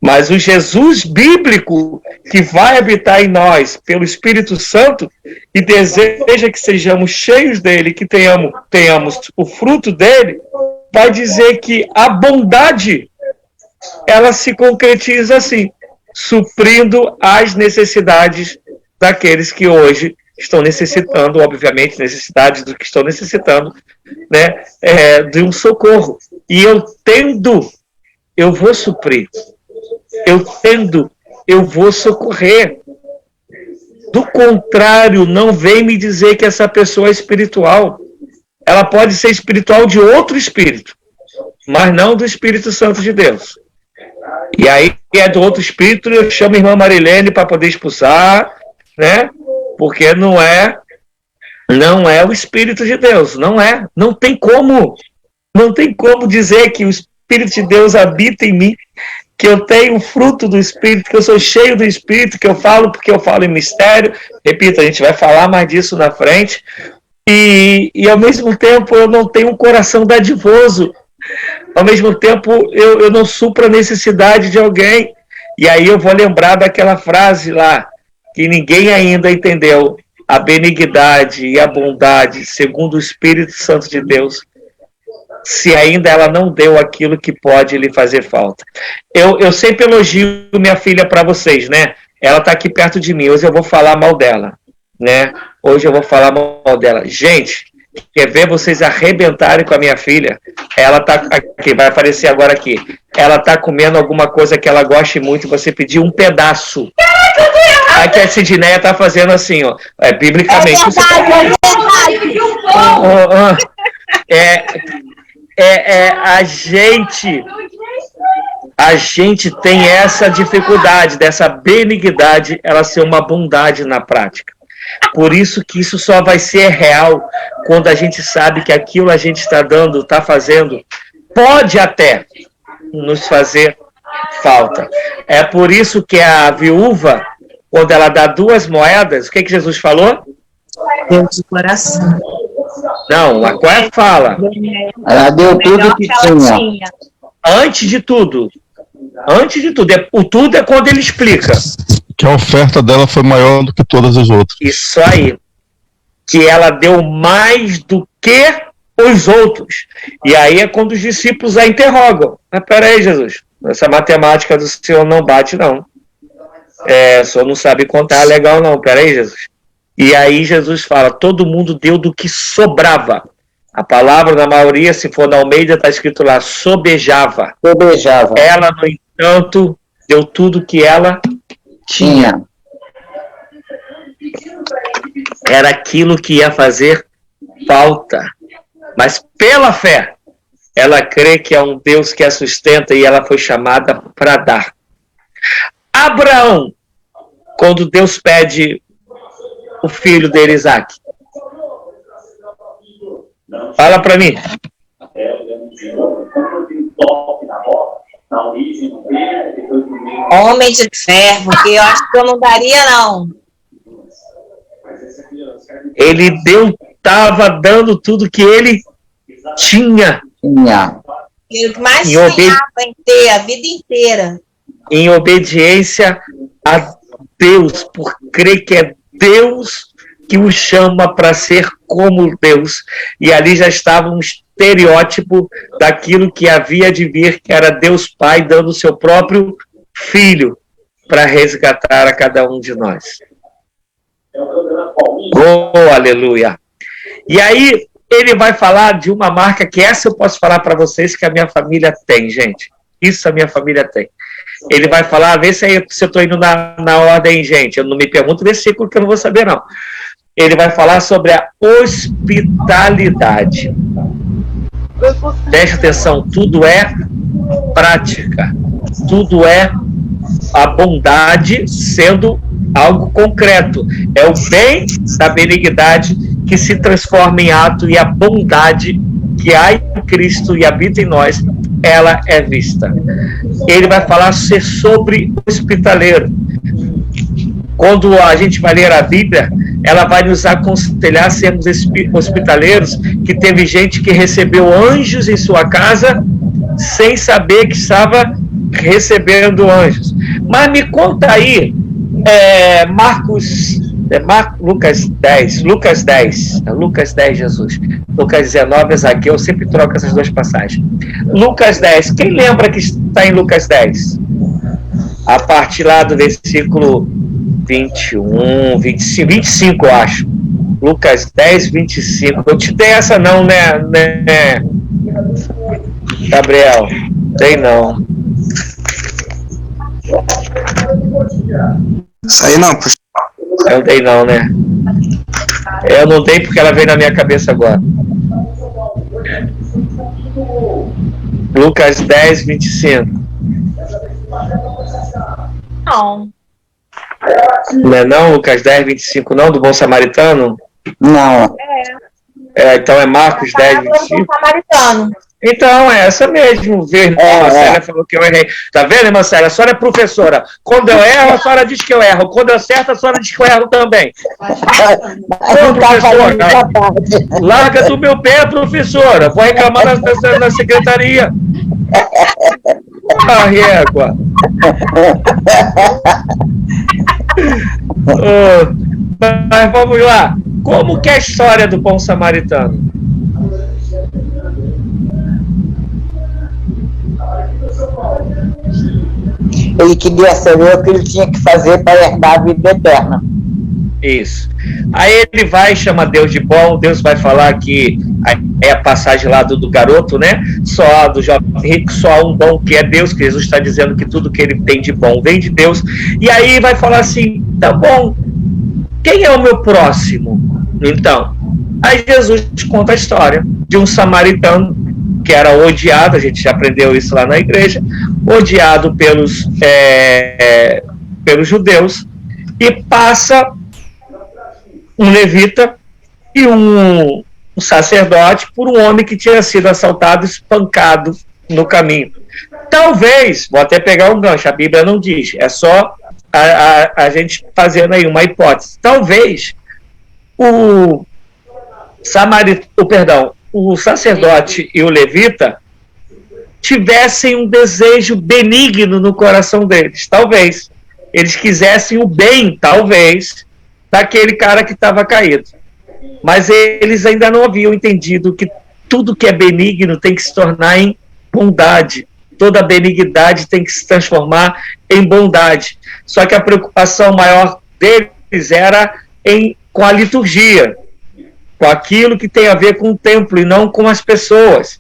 Mas o Jesus bíblico que vai habitar em nós pelo Espírito Santo e deseja que sejamos cheios dele, que tenhamos o fruto dele, vai dizer que a bondade ela se concretiza assim, suprindo as necessidades daqueles que hoje estão necessitando, obviamente, necessidades do que estão necessitando, né, de um socorro. E eu vou suprir. Eu vou socorrer. Do contrário, não vem me dizer que essa pessoa é espiritual. Ela pode ser espiritual de outro espírito, mas não do Espírito Santo de Deus. E aí, é do outro espírito, eu chamo a irmã Marilene para poder expulsar, né? Porque não é o Espírito de Deus, não é. Não tem como dizer que Espírito de Deus habita em mim, que eu tenho fruto do Espírito, que eu sou cheio do Espírito, que eu falo porque eu falo em mistério. Repito, a gente vai falar mais disso na frente. E ao mesmo tempo eu não tenho um coração dadivoso. Ao mesmo tempo eu não supro a necessidade de alguém. E aí eu vou lembrar daquela frase lá, que ninguém ainda entendeu. A benignidade e a bondade, segundo o Espírito Santo de Deus, se ainda ela não deu aquilo que pode lhe fazer falta. Eu sempre elogio minha filha para vocês, né? Ela está aqui perto de mim, hoje eu vou falar mal dela, né? Hoje eu vou falar mal dela. Gente, quer ver vocês arrebentarem com a minha filha? Ela está aqui, vai aparecer agora aqui. Ela está comendo alguma coisa que ela goste muito, você pediu um pedaço. Aqui a Sidneia está fazendo assim, ó. Biblicamente. A gente tem essa dificuldade, dessa benignidade, ela ser uma bondade na prática. Por isso que isso só vai ser real quando a gente sabe que aquilo a gente está dando, está fazendo, pode até nos fazer falta. É por isso que a viúva, quando ela dá 2 moedas, o que Jesus falou? Deus de coração. Não, qual é a fala? Ela deu tudo que tinha. Antes de tudo. O tudo é quando ele explica. Que a oferta dela foi maior do que todas as outras. Isso aí. Que ela deu mais do que os outros. E aí é quando os discípulos a interrogam. Mas peraí, Jesus, essa matemática do senhor não bate, não. O senhor não sabe contar legal, não. Peraí, Jesus. E aí Jesus fala, todo mundo deu do que sobrava. A palavra, na maioria, se for na Almeida, está escrito lá, sobejava. Sobejava. Ela, no entanto, deu tudo que ela tinha. Era aquilo que ia fazer falta. Mas pela fé, ela crê que é um Deus que a sustenta e ela foi chamada para dar. Abraão, quando Deus pede o filho dele, Isaac, fala para mim. Homem de fé, porque eu acho que eu não daria, não. Ele estava dando tudo que ele tinha. Ele mais sonhava em ter a vida inteira. Em obediência a Deus, por crer que é Deus que o chama para ser como Deus. E ali já estava um estereótipo daquilo que havia de vir, que era Deus Pai dando o seu próprio Filho para resgatar a cada um de nós. Oh, aleluia! E aí ele vai falar de uma marca que essa eu posso falar para vocês que a minha família tem, gente. Isso a minha família tem. Ele vai falar, vê se eu estou indo na ordem, gente. Eu não me pergunto o versículo que eu não vou saber, não. Ele vai falar sobre a hospitalidade. Preste atenção, tudo é prática. Tudo é a bondade sendo algo concreto. É o bem da benignidade que se transforma em ato e a bondade que há em Cristo e habita em nós, ela é vista. Ele vai falar sobre hospitaleiro. Quando a gente vai ler a Bíblia, ela vai nos aconselhar a sermos hospitaleiros, que teve gente que recebeu anjos em sua casa sem saber que estava recebendo anjos. Mas me conta aí, Lucas 10, Jesus. Lucas 19 é Zaqueu, eu sempre troco essas 2 passagens. Lucas 10, quem lembra que está em Lucas 10? A partir lá do versículo 21, 25, eu acho. Lucas 10, 25. Eu te dei essa não, né, Gabriel? Dei não. Isso aí não, pastor. Eu dei não, né? Eu não dei porque ela veio na minha cabeça agora. Lucas 10, 25. Não. Não é não, Lucas 10, 25 não, do Bom Samaritano? Não. Então é Marcos 10, 25? Samaritano. Então, é essa mesmo. A Marcela falou que eu errei. Tá vendo, Marcela? A senhora é professora. Quando eu erro, a senhora diz que eu erro. Quando eu acerto, a senhora diz que eu erro também. Ô, professora, larga do meu pé, professora. Vou reclamar na secretaria. A régua. Mas vamos lá. Como que é a história do bom samaritano? Ele queria saber o que ele tinha que fazer para herdar a vida eterna. Isso. Aí ele vai, chama Deus de bom, Deus vai falar que é a passagem lá do garoto, né? Só do jovem rico, só há um bom que é Deus, que Jesus está dizendo que tudo que ele tem de bom vem de Deus. E aí vai falar assim, tá bom, quem é o meu próximo? Então, aí Jesus conta a história de um samaritano que era odiado, a gente já aprendeu isso lá na igreja, odiado pelos judeus, e passa um levita e um sacerdote por um homem que tinha sido assaltado e espancado no caminho. Talvez, vou até pegar um gancho, a Bíblia não diz, é só a gente fazendo aí uma hipótese. Talvez o sacerdote e o levita tivessem um desejo benigno no coração deles. Talvez eles quisessem o bem, talvez, daquele cara que estava caído. Mas eles ainda não haviam entendido que tudo que é benigno tem que se tornar em bondade. Toda benignidade tem que se transformar em bondade. Só que a preocupação maior deles era com a liturgia, com aquilo que tem a ver com o templo e não com as pessoas.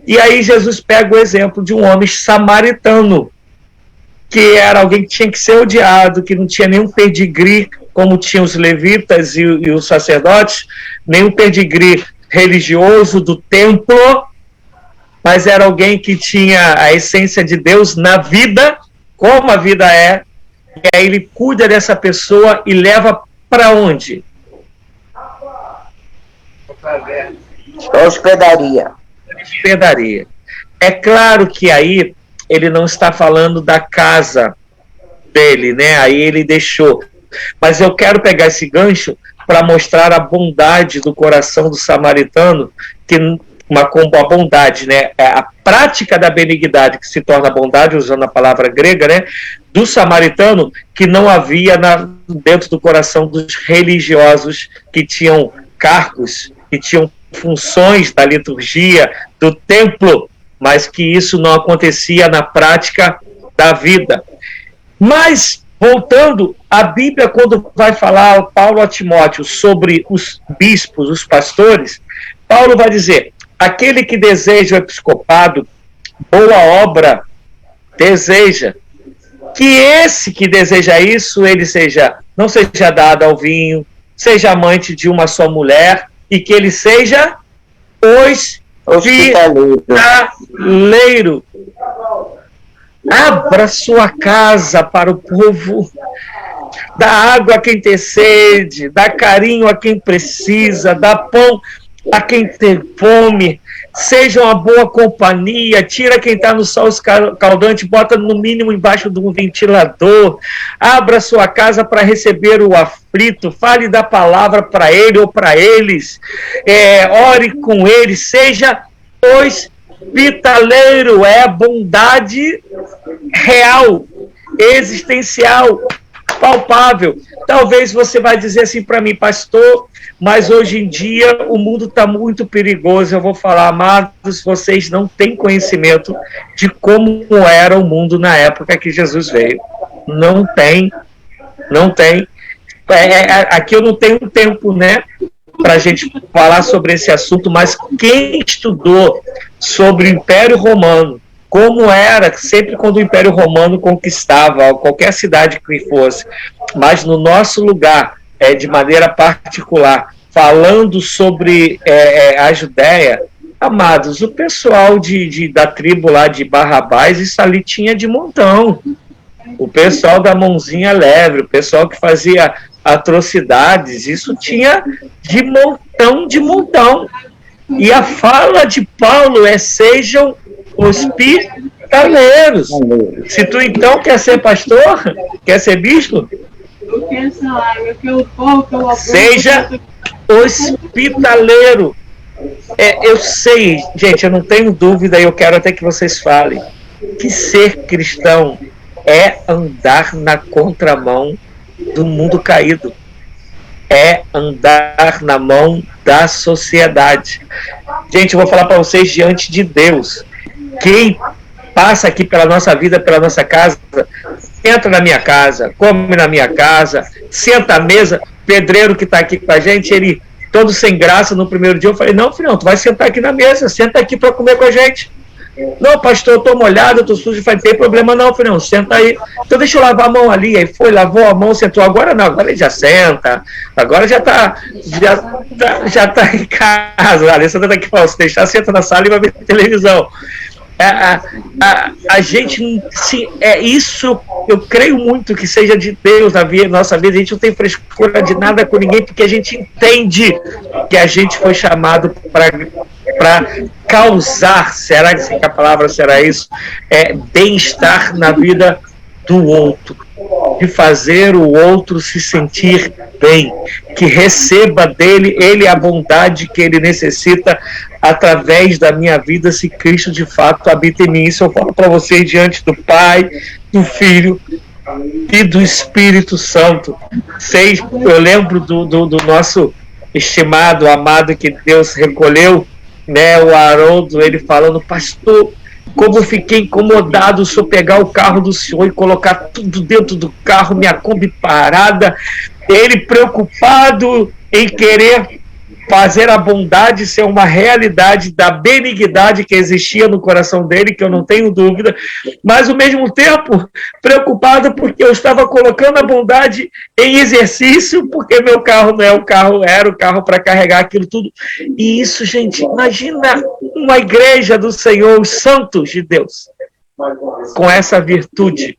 E aí Jesus pega o exemplo de um homem samaritano, que era alguém que tinha que ser odiado, que não tinha nenhum pedigree, como tinham os levitas e os sacerdotes, nenhum pedigree religioso do templo, mas era alguém que tinha a essência de Deus na vida, como a vida é, e aí ele cuida dessa pessoa e leva para onde? Hospedaria. Hospedaria. É claro que aí ele não está falando da casa dele, né? Aí ele deixou. Mas eu quero pegar esse gancho para mostrar a bondade do coração do samaritano, como a bondade, né? A prática da benignidade que se torna bondade, usando a palavra grega, né? Do samaritano, que não havia dentro do coração dos religiosos que tinham cargos, que tinham funções da liturgia, do templo, mas que isso não acontecia na prática da vida. Mas, voltando, a Bíblia, quando vai falar Paulo a Timóteo sobre os bispos, os pastores, Paulo vai dizer, aquele que deseja o episcopado, boa obra deseja, que esse que deseja isso, ele não seja dado ao vinho, seja amante de uma só mulher, e que ele seja hospitaleiro. Abra sua casa para o povo, dá água a quem tem sede, dá carinho a quem precisa, dá pão a quem tem fome, seja uma boa companhia, tira quem está no sol escaldante, bota no mínimo embaixo de um ventilador, abra sua casa para receber o aflito, fale da palavra para ele ou para eles, ore com eles, seja hospitaleiro, é bondade real, existencial, palpável. Talvez você vai dizer assim para mim, pastor, mas hoje em dia o mundo está muito perigoso. Eu vou falar, amados, vocês não têm conhecimento de como era o mundo na época que Jesus veio. Não tem. Aqui eu não tenho tempo, né, para a gente falar sobre esse assunto, mas quem estudou sobre o Império Romano, como era sempre quando o Império Romano conquistava qualquer cidade que fosse, mas no nosso lugar, de maneira particular, falando sobre a Judéia, amados, o pessoal da tribo lá de Barrabás, isso ali tinha de montão. O pessoal da mãozinha leve, o pessoal que fazia atrocidades, isso tinha de montão. E a fala de Paulo é: sejam hospitaleiros. Se tu então quer ser pastor, quer ser bispo, seja hospitaleiro. Eu sei, gente, eu não tenho dúvida, e eu quero até que vocês falem, que ser cristão é andar na contramão do mundo caído, é andar na mão da sociedade. Gente, eu vou falar para vocês diante de Deus, quem passa aqui pela nossa vida, pela nossa casa, entra na minha casa, come na minha casa, senta à mesa. Pedreiro que está aqui com a gente, ele todo sem graça no primeiro dia, eu falei: não, filhão, tu vai sentar aqui na mesa, senta aqui para comer com a gente. Não, pastor, eu tô molhado, eu tô sujo. Eu falei: tem problema não, filhão, senta aí. Então deixa eu lavar a mão ali. Aí foi, lavou a mão, sentou. Agora não, agora ele já senta, agora já tá em casa. A Alessandra tá aqui falando: se deixar, senta na sala e vai ver televisão. A gente, sim, isso, eu creio muito que seja de Deus na nossa vida. A gente não tem frescura de nada com ninguém, porque a gente entende que a gente foi chamado para causar, será que a palavra será isso? Bem-estar na vida do outro, de fazer o outro se sentir bem, que receba dele, ele a bondade que ele necessita através da minha vida, se Cristo de fato habita em mim. Isso eu falo para vocês diante do Pai, do Filho e do Espírito Santo. Eu lembro do nosso estimado, amado, que Deus recolheu, né, o Haroldo, ele falando: pastor, como eu fiquei incomodado se eu pegar o carro do senhor e colocar tudo dentro do carro, minha Kombi parada. Ele preocupado em querer fazer a bondade ser uma realidade da benignidade que existia no coração dele, que eu não tenho dúvida, mas ao mesmo tempo preocupado porque eu estava colocando a bondade em exercício, porque meu carro não é o carro, era o carro para carregar aquilo tudo. E isso, gente, imagina uma igreja do Senhor, os santos de Deus, com essa virtude,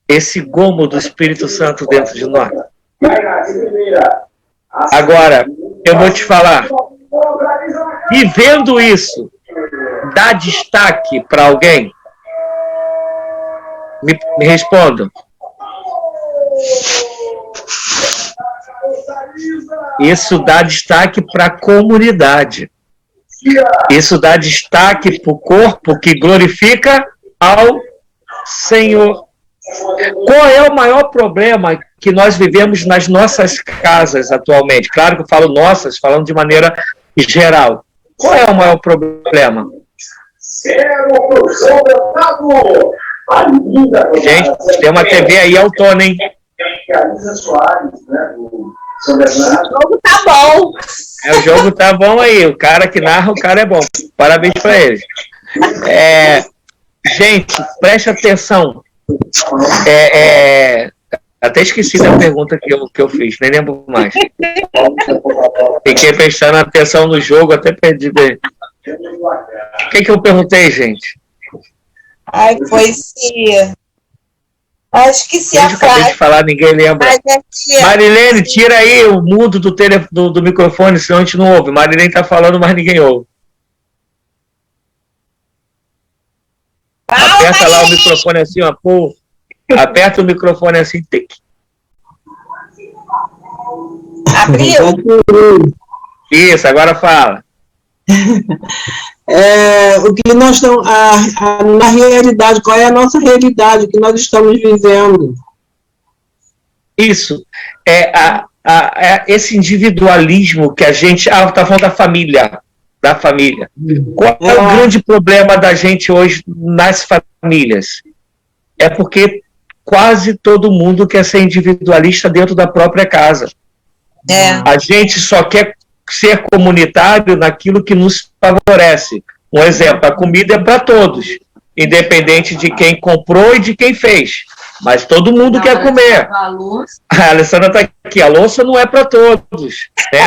esse gomo do Espírito Santo dentro de nós. Agora, eu vou te falar, vivendo isso, dá destaque para alguém? Me respondam. Isso dá destaque para a comunidade. Isso dá destaque para o corpo que glorifica ao Senhor. Qual é o maior problema que nós vivemos nas nossas casas atualmente? Claro que eu falo nossas, falando de maneira geral. Qual é o maior problema? Gente, tem uma TV aí autônoma, hein? O jogo tá bom. O jogo tá bom aí. O cara que narra, o cara é bom. Parabéns para ele. Gente, preste atenção. Até esqueci da pergunta que eu fiz, nem lembro mais. Fiquei prestando atenção no jogo, até perdi. O que eu perguntei, gente? Ai, foi se... Acho que se a frase... acabei de falar, ninguém lembra. Marilene, tira aí o mudo do microfone, senão a gente não ouve. Marilene tá falando, mas ninguém ouve. Aperta lá o microfone assim, ó, pô. Aperta o microfone assim, tic. Abriu? Isso, agora fala. O que nós estamos, na realidade, qual é a nossa realidade, o que nós estamos vivendo? Isso, esse individualismo que a gente... tá falando da família. Qual é o grande problema da gente hoje nas famílias? É porque quase todo mundo quer ser individualista dentro da própria casa. A gente só quer ser comunitário naquilo que nos favorece. Um exemplo, a comida é para todos, independente de quem comprou e de quem fez. Mas todo mundo quer comer. A Alessandra está aqui, a louça não é para todos. Né?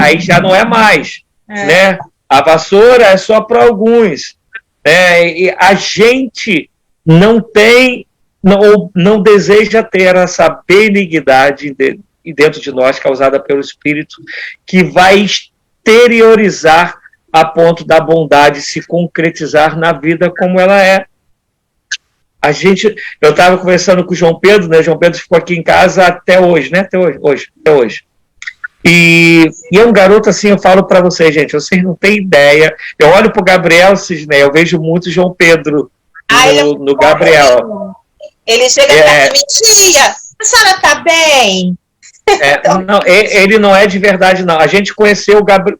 Aí já não é mais. Né? A vassoura é só para alguns. E a gente não tem, não deseja ter essa benignidade dentro de nós, causada pelo Espírito, que vai exteriorizar a ponto da bondade se concretizar na vida como ela é. Eu estava conversando com o João Pedro, né? João Pedro ficou aqui em casa até hoje, né? Até hoje. E é um garoto assim, eu falo para vocês, gente, vocês não têm ideia. Eu olho pro Gabriel, Cisnei, eu vejo muito João Pedro no Gabriel. Ele chega perto de mim, tia, a senhora tá bem? Não, ele não é de verdade, não. A gente conheceu o Gabriel,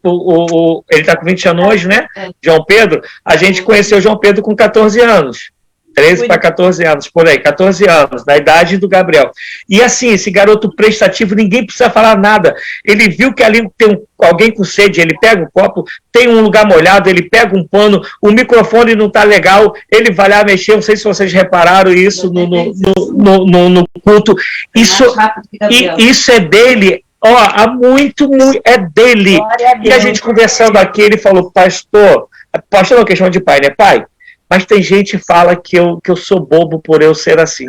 ele está com 20 anos hoje, né? João Pedro. A gente conheceu o João Pedro com 14 anos. 13 para 14 anos, por aí, 14 anos, na idade do Gabriel. E assim, esse garoto prestativo, ninguém precisa falar nada. Ele viu que ali tem alguém com sede, ele pega um copo, tem um lugar molhado, ele pega um pano, o microfone não está legal, ele vai lá mexer, não sei se vocês repararam isso no culto. Isso é dele, há muito, é dele. E a gente conversando aqui, ele falou, pastor não, questão de pai, né, pai? Mas tem gente que fala que eu sou bobo por eu ser assim.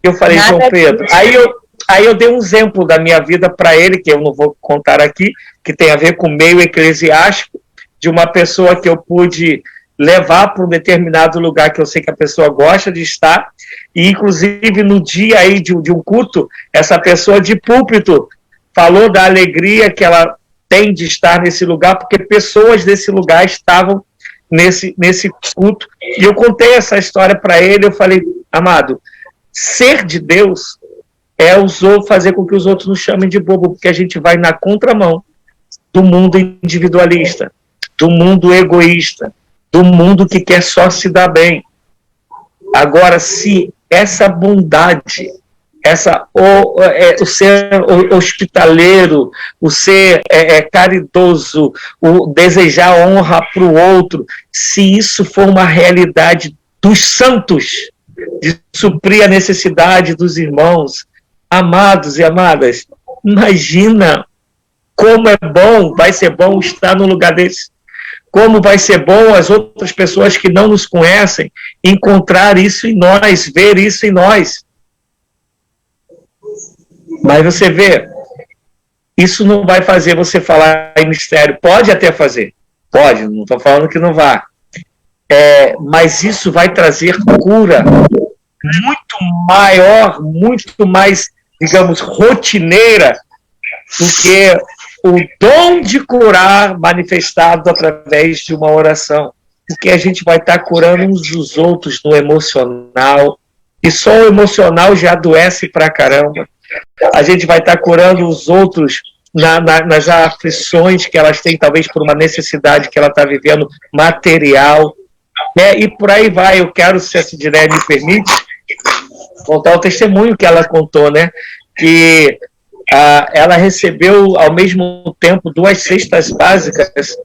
Eu falei, João Pedro. Aí eu dei um exemplo da minha vida para ele, que eu não vou contar aqui, que tem a ver com o meio eclesiástico, de uma pessoa que eu pude levar para um determinado lugar que eu sei que a pessoa gosta de estar. E, inclusive, no dia aí de um culto, essa pessoa de púlpito falou da alegria que ela tem de estar nesse lugar, porque pessoas desse lugar estavam nesse culto, e eu contei essa história para ele, eu falei, amado, ser de Deus é fazer com que os outros nos chamem de bobo, porque a gente vai na contramão do mundo individualista, do mundo egoísta, do mundo que quer só se dar bem. Agora, se essa bondade, o ser hospitaleiro, o ser caridoso, o desejar honra para o outro, se isso for uma realidade dos santos, de suprir a necessidade dos irmãos, amados e amadas, imagina como vai ser bom estar num lugar desse. Como vai ser bom as outras pessoas que não nos conhecem encontrar isso em nós, ver isso em nós. Mas você vê, isso não vai fazer você falar em mistério. Pode até fazer, pode, não estou falando que não vá. Mas isso vai trazer cura muito maior, muito mais, digamos, rotineira do que o dom de curar manifestado através de uma oração. Porque a gente vai estar curando uns dos outros no emocional, e só o emocional já adoece pra caramba. A gente vai estar curando os outros nas aflições que elas têm, talvez por uma necessidade que ela está vivendo, material, né? E por aí vai. Eu quero, se a Sidney me permite, contar o testemunho que ela contou, né? Que ela recebeu, ao mesmo tempo, 2 cestas básicas.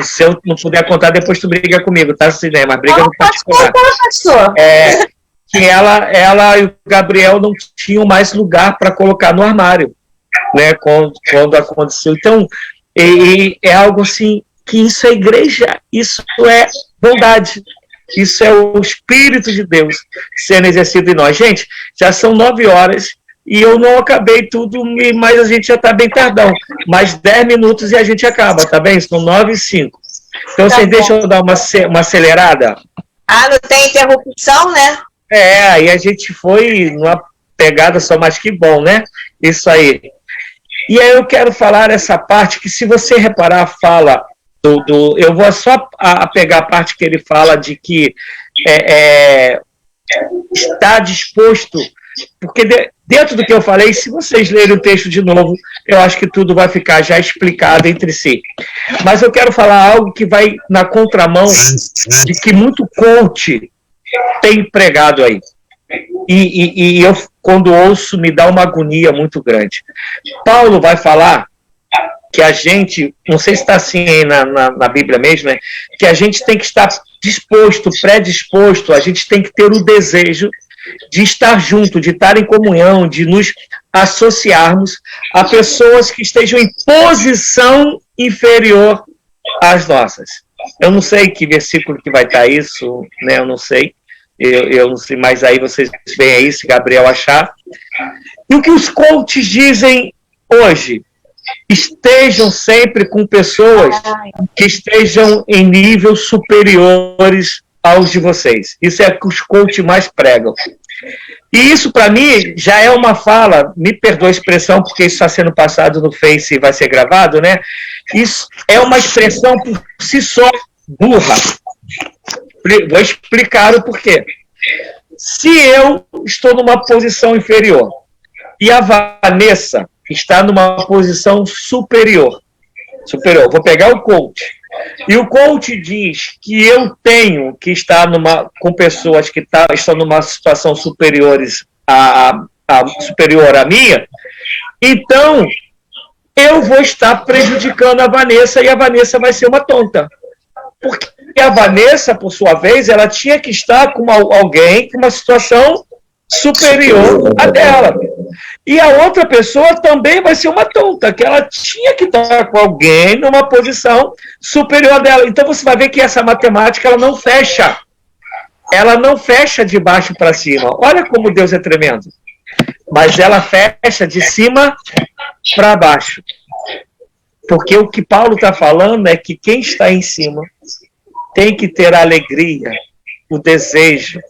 Se eu não puder contar, depois tu briga comigo, tá, Sidney? Mas briga no particular. Que ela e o Gabriel não tinham mais lugar para colocar no armário, né, quando aconteceu. Então, é algo assim, que isso é igreja, isso é bondade, isso é o Espírito de Deus sendo exercido em nós. Gente, já são 9 horas e eu não acabei tudo, mas a gente já está bem tardão. Mais 10 minutos e a gente acaba, tá bem? São 9h05. Então, vocês deixam eu dar uma acelerada? Não tem interrupção, né? Aí a gente foi numa pegada só, mas que bom, né? Isso aí. E aí eu quero falar essa parte que, se você reparar, fala eu vou só pegar a parte que ele fala de que está disposto, porque dentro do que eu falei, se vocês lerem o texto de novo, eu acho que tudo vai ficar já explicado entre si. Mas eu quero falar algo que vai na contramão de que muito coach tem pregado aí. E eu, quando ouço, me dá uma agonia muito grande. Paulo vai falar que a gente, não sei se está assim aí na Bíblia mesmo, né? Que a gente tem que estar disposto, predisposto, a gente tem que ter o desejo de estar junto, de estar em comunhão, de nos associarmos a pessoas que estejam em posição inferior às nossas. Eu não sei que versículo que vai estar isso, né? Eu não sei, mas aí vocês veem aí, se Gabriel achar. E o que os coaches dizem hoje? estejam sempre com pessoas que estejam em níveis superiores aos de vocês. Isso é o que os coaches mais pregam. E isso, para mim, já é uma fala, me perdoa a expressão, porque isso está sendo passado no Face e vai ser gravado, né? Isso é uma expressão por si só burra. Vou explicar o porquê. Se eu estou numa posição inferior e a Vanessa está numa posição superior, vou pegar o coach, e o coach diz que eu tenho que estar com pessoas que estão numa situação superior à minha, então eu vou estar prejudicando a Vanessa e a Vanessa vai ser uma tonta. Porque a Vanessa, por sua vez, ela tinha que estar com alguém com uma situação superior à dela. E a outra pessoa também vai ser uma tonta, que ela tinha que estar com alguém numa posição superior à dela. Então você vai ver que essa matemática ela não fecha. Ela não fecha de baixo para cima. Olha como Deus é tremendo. Mas ela fecha de cima para baixo. Porque o que Paulo está falando é que quem está em cima tem que ter a alegria, o desejo,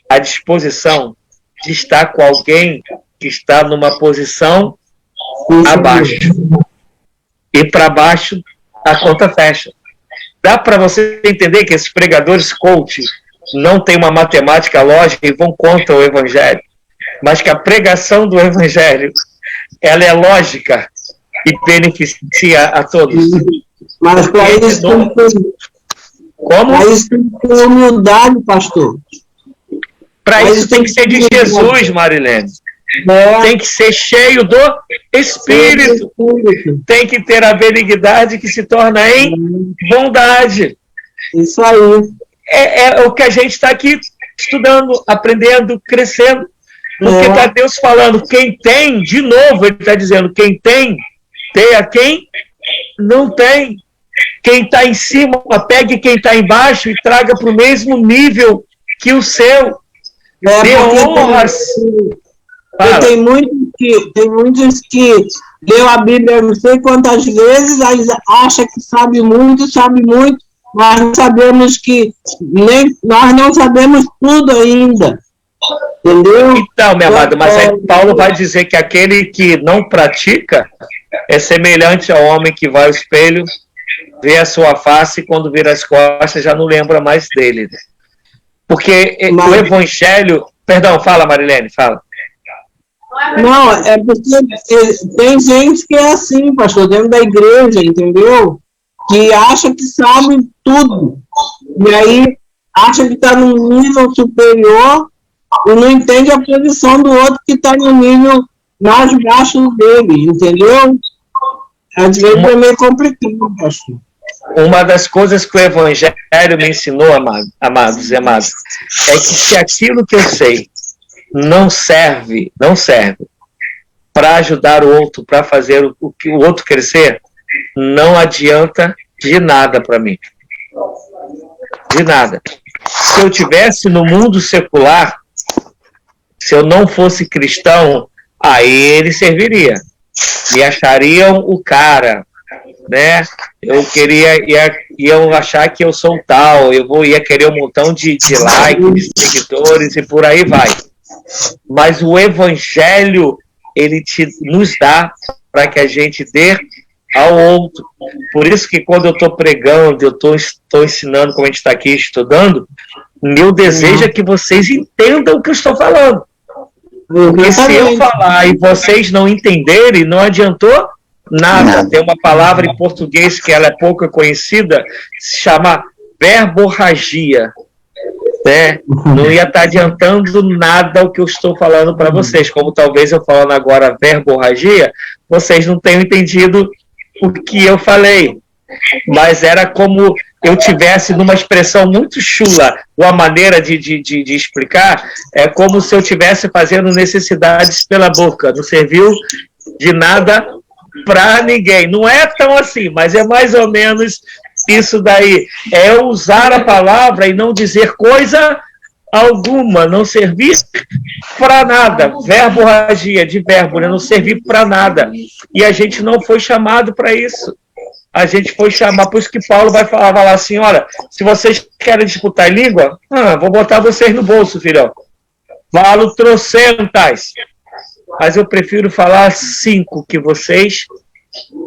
a disposição de estar com alguém que está numa posição abaixo. E para baixo, a conta fecha. Dá para você entender que esses pregadores coach não têm uma matemática lógica e vão contra o Evangelho, mas que a pregação do Evangelho ela é lógica e beneficia a todos. Mas para isso tem que ter humildade, pastor. Para isso tem que ser de Jesus, Marilene. Tem que ser cheio do Espírito. Tem que ter a benignidade que se torna em bondade. Isso aí. É o que a gente está aqui estudando, aprendendo, crescendo. Porque está Deus falando, quem tem, de novo, ele está dizendo, quem tem, dê a quem não tem. Quem está em cima, pegue quem está embaixo e traga para o mesmo nível que o seu. Dê honras. Tem muitos que leu a Bíblia não sei quantas vezes, aí acha que sabe muito, mas não sabemos nós não sabemos tudo ainda. Entendeu? Então, minha amada, mas aí Paulo vai dizer que aquele que não pratica é semelhante ao homem que vai ao espelho, vê a sua face e quando vira as costas já não lembra mais dele. Porque o Evangelho... Perdão, fala, Marilene, fala. Não, é porque tem gente que é assim, pastor, dentro da igreja, entendeu? Que acha que sabe tudo. E aí acha que está num nível superior e não entende a posição do outro que está no nível mais baixo dele, entendeu? Às vezes é meio complicado, pastor. Uma das coisas que o Evangelho me ensinou, amados e amadas, é que se aquilo que eu sei não serve para ajudar o outro, para fazer o outro crescer, não adianta de nada para mim. De nada. Se eu tivesse no mundo secular, se eu não fosse cristão, aí ele serviria. Me achariam o cara, né? Iam achar que eu sou tal, ia querer um montão de likes, de seguidores e por aí vai. Mas o Evangelho, ele nos dá para que a gente dê ao outro. Por isso que quando eu estou pregando, eu estou ensinando, como a gente está aqui estudando, meu desejo é que vocês entendam o que eu estou falando. Porque se eu falar e vocês não entenderem, não adiantou nada. Tem uma palavra em português que ela é pouco conhecida, se chama verborragia. Né? Não ia estar adiantando nada o que eu estou falando para vocês. Como talvez eu falando agora verborragia, vocês não tenham entendido o que eu falei. Mas era como eu tivesse numa expressão muito chula, uma maneira de explicar, é como se eu estivesse fazendo necessidades pela boca, não serviu de nada para ninguém. Não é tão assim, mas é mais ou menos isso daí. É usar a palavra e não dizer coisa alguma, não servir para nada. Verborragia, de verbo, né? Não servir para nada. E a gente não foi chamado para isso. A gente foi chamar, por isso que Paulo vai falar lá assim, olha, se vocês querem disputar em língua, vou botar vocês no bolso, filhão. Falo trocentas. Mas eu prefiro falar 5 que vocês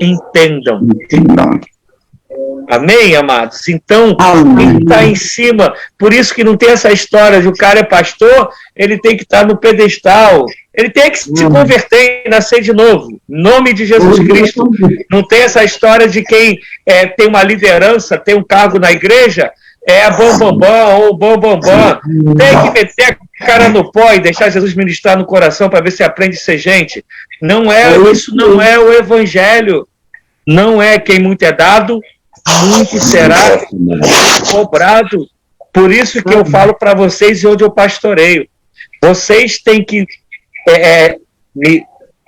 entendam. Amém, amados? Então, quem está em cima, por isso que não tem essa história de o cara é pastor, ele tem que estar no pedestal, ele tem que se converter e nascer de novo, em nome de Jesus Cristo. Não tem essa história de quem tem uma liderança, tem um cargo na igreja, bambambam ou bambambam. Tem que meter a cara no pó e deixar Jesus ministrar no coração para ver se aprende a ser gente. Não é, isso não é o evangelho. Não é quem muito é dado, muito será cobrado. Por isso que eu falo para vocês onde eu pastoreio. Vocês têm que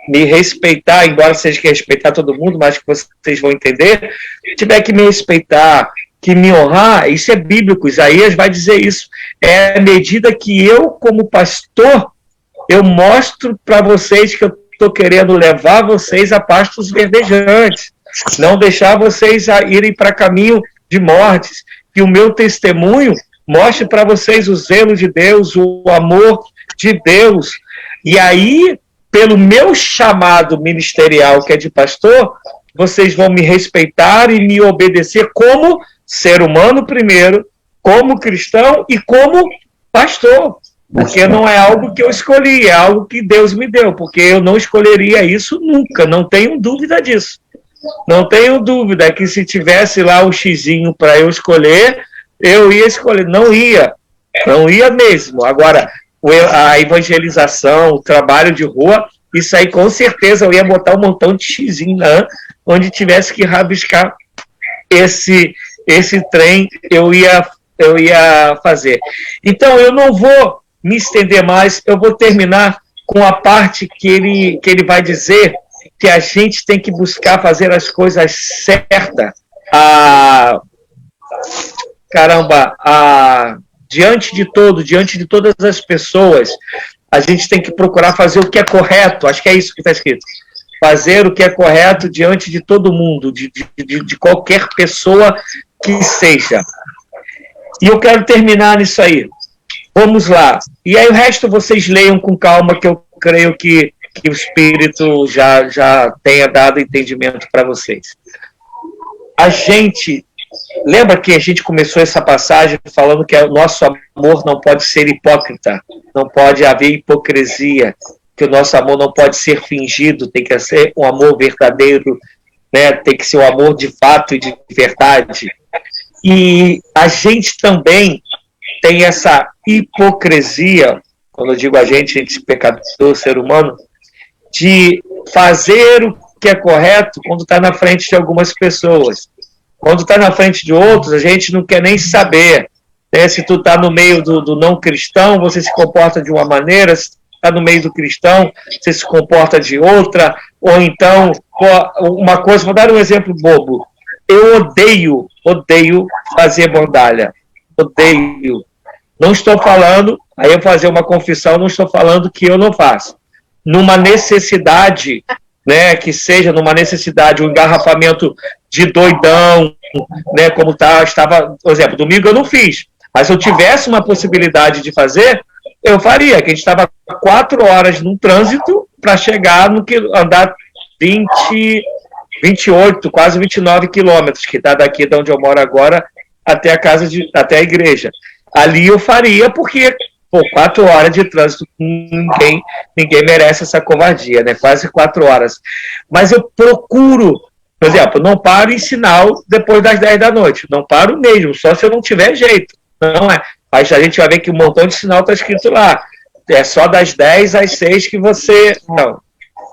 me respeitar, embora seja que respeitar todo mundo, mas que vocês vão entender. Se tiver que me respeitar, que me honrar, isso é bíblico. Isaías vai dizer isso. É a medida que eu, como pastor, eu mostro para vocês que eu estou querendo levar vocês a pastos verdejantes. Não deixar vocês irem para caminho de mortes, que o meu testemunho mostre para vocês o zelo de Deus, o amor de Deus. E aí, pelo meu chamado ministerial, que é de pastor, vocês vão me respeitar e me obedecer como ser humano primeiro, como cristão e como pastor. Porque não é algo que eu escolhi, é algo que Deus me deu, porque eu não escolheria isso nunca, não tenho dúvida disso. Não tenho dúvida que se tivesse lá um xizinho para eu escolher, eu ia escolher. Não ia mesmo. Agora, a evangelização, o trabalho de rua, isso aí com certeza eu ia botar um montão de xizinho lá, onde tivesse que rabiscar esse trem, eu ia fazer. Então, eu não vou me estender mais, eu vou terminar com a parte que ele vai dizer que a gente tem que buscar fazer as coisas certas. Diante de todas as pessoas, a gente tem que procurar fazer o que é correto. Acho que é isso que está escrito. Fazer o que é correto diante de todo mundo, de qualquer pessoa que seja. E eu quero terminar nisso aí. Vamos lá. E aí o resto vocês leiam com calma, que eu creio que o Espírito já tenha dado entendimento para vocês. A gente, lembra que a gente começou essa passagem falando que o nosso amor não pode ser hipócrita, não pode haver hipocrisia, que o nosso amor não pode ser fingido, tem que ser um amor verdadeiro, né? Tem que ser um amor de fato e de verdade. E a gente também tem essa hipocrisia, quando eu digo a gente pecador, ser humano, de fazer o que é correto quando está na frente de algumas pessoas. Quando está na frente de outros, a gente não quer nem saber. Né? Se tu está no meio do não cristão, você se comporta de uma maneira, se está no meio do cristão, você se comporta de outra, ou então, uma coisa, vou dar um exemplo bobo. Eu odeio fazer bordalha. Odeio. Não estou falando, aí eu vou fazer uma confissão, não estou falando que eu não faço. Numa necessidade, né, que seja numa necessidade, um engarrafamento de doidão, né, como estava, por exemplo, domingo eu não fiz, mas se eu tivesse uma possibilidade de fazer, eu faria, que a gente estava 4 horas no trânsito para chegar andar 28, quase 29 quilômetros, que está daqui de onde eu moro agora até até a igreja. Ali eu faria, porque 4 horas de trânsito, ninguém merece essa covardia, né? Quase 4 horas. Mas eu procuro, por exemplo, não paro em sinal depois das 10 da noite. Não paro mesmo, só se eu não tiver jeito. Não é. Mas a gente vai ver que um montão de sinal está escrito lá. É só das 10 às 6 que você... Não,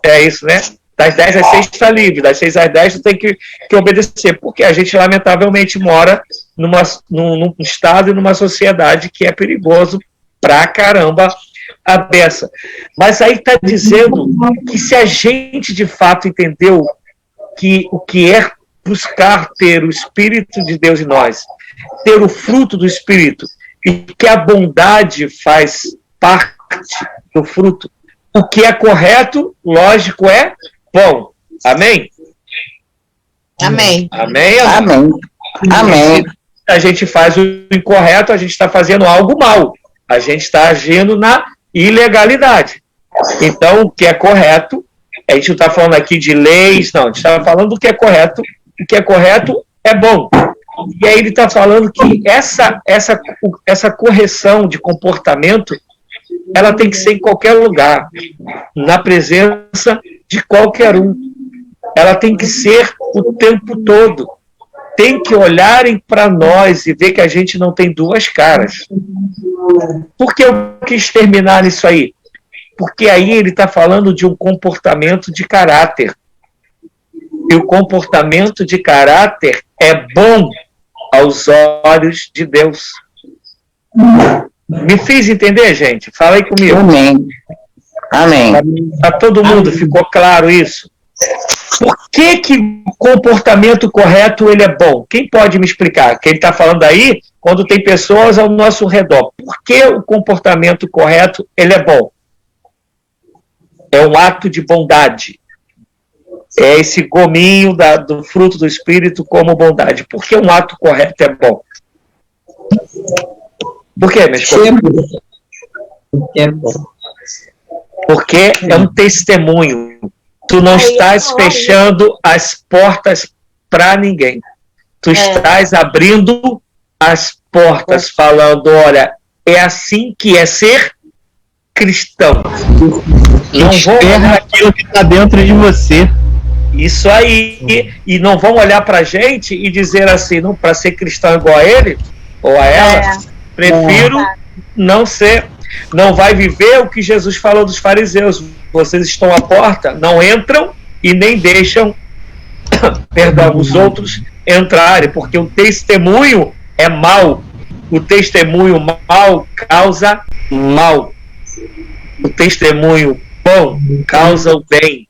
é isso, né? Das 10 às 6 está livre, das 6 às 10 você tem que obedecer, porque a gente, lamentavelmente, mora num estado e numa sociedade que é perigoso pra caramba a beça. Mas aí está dizendo que se a gente de fato entendeu que o que é buscar ter o Espírito de Deus em nós, ter o fruto do Espírito, e que a bondade faz parte do fruto. O que é correto, lógico, é bom. Amém? Amém. Amém? Amém. Amém. Se a gente faz o incorreto, a gente está fazendo algo mal. A gente está agindo na ilegalidade. Então, o que é correto, a gente não está falando aqui de leis, não. A gente está falando do que é correto. O que é correto é bom. E aí ele está falando que essa correção de comportamento, ela tem que ser em qualquer lugar, na presença de qualquer um. Ela tem que ser o tempo todo. Tem que olharem para nós e ver que a gente não tem duas caras. Por que eu quis terminar nisso aí? Porque aí ele está falando de um comportamento de caráter. E o comportamento de caráter é bom aos olhos de Deus. Me fiz entender, gente? Fala aí comigo. Amém. Amém. Para todo mundo, ficou claro isso? Por que o comportamento correto ele é bom? Quem pode me explicar? Que ele está falando aí quando tem pessoas ao nosso redor. Por que o comportamento correto ele é bom? É um ato de bondade. É esse gominho do fruto do Espírito como bondade. Por que um ato correto é bom? Por quê, minha esposa? É bom. Porque é um testemunho. Tu não estás fechando as portas para ninguém. Tu estás abrindo as portas, falando, olha, é assim que é ser cristão. Não vou olhar aquilo que está dentro de você. Isso aí. E não vão olhar para a gente e dizer assim, não, para ser cristão igual a ele ou a ela, prefiro não ser. Não vai viver o que Jesus falou dos fariseus. Vocês estão à porta, não entram e nem deixam perdão, os outros entrarem, porque o testemunho é mau. O testemunho mau causa mal. O testemunho bom causa o bem.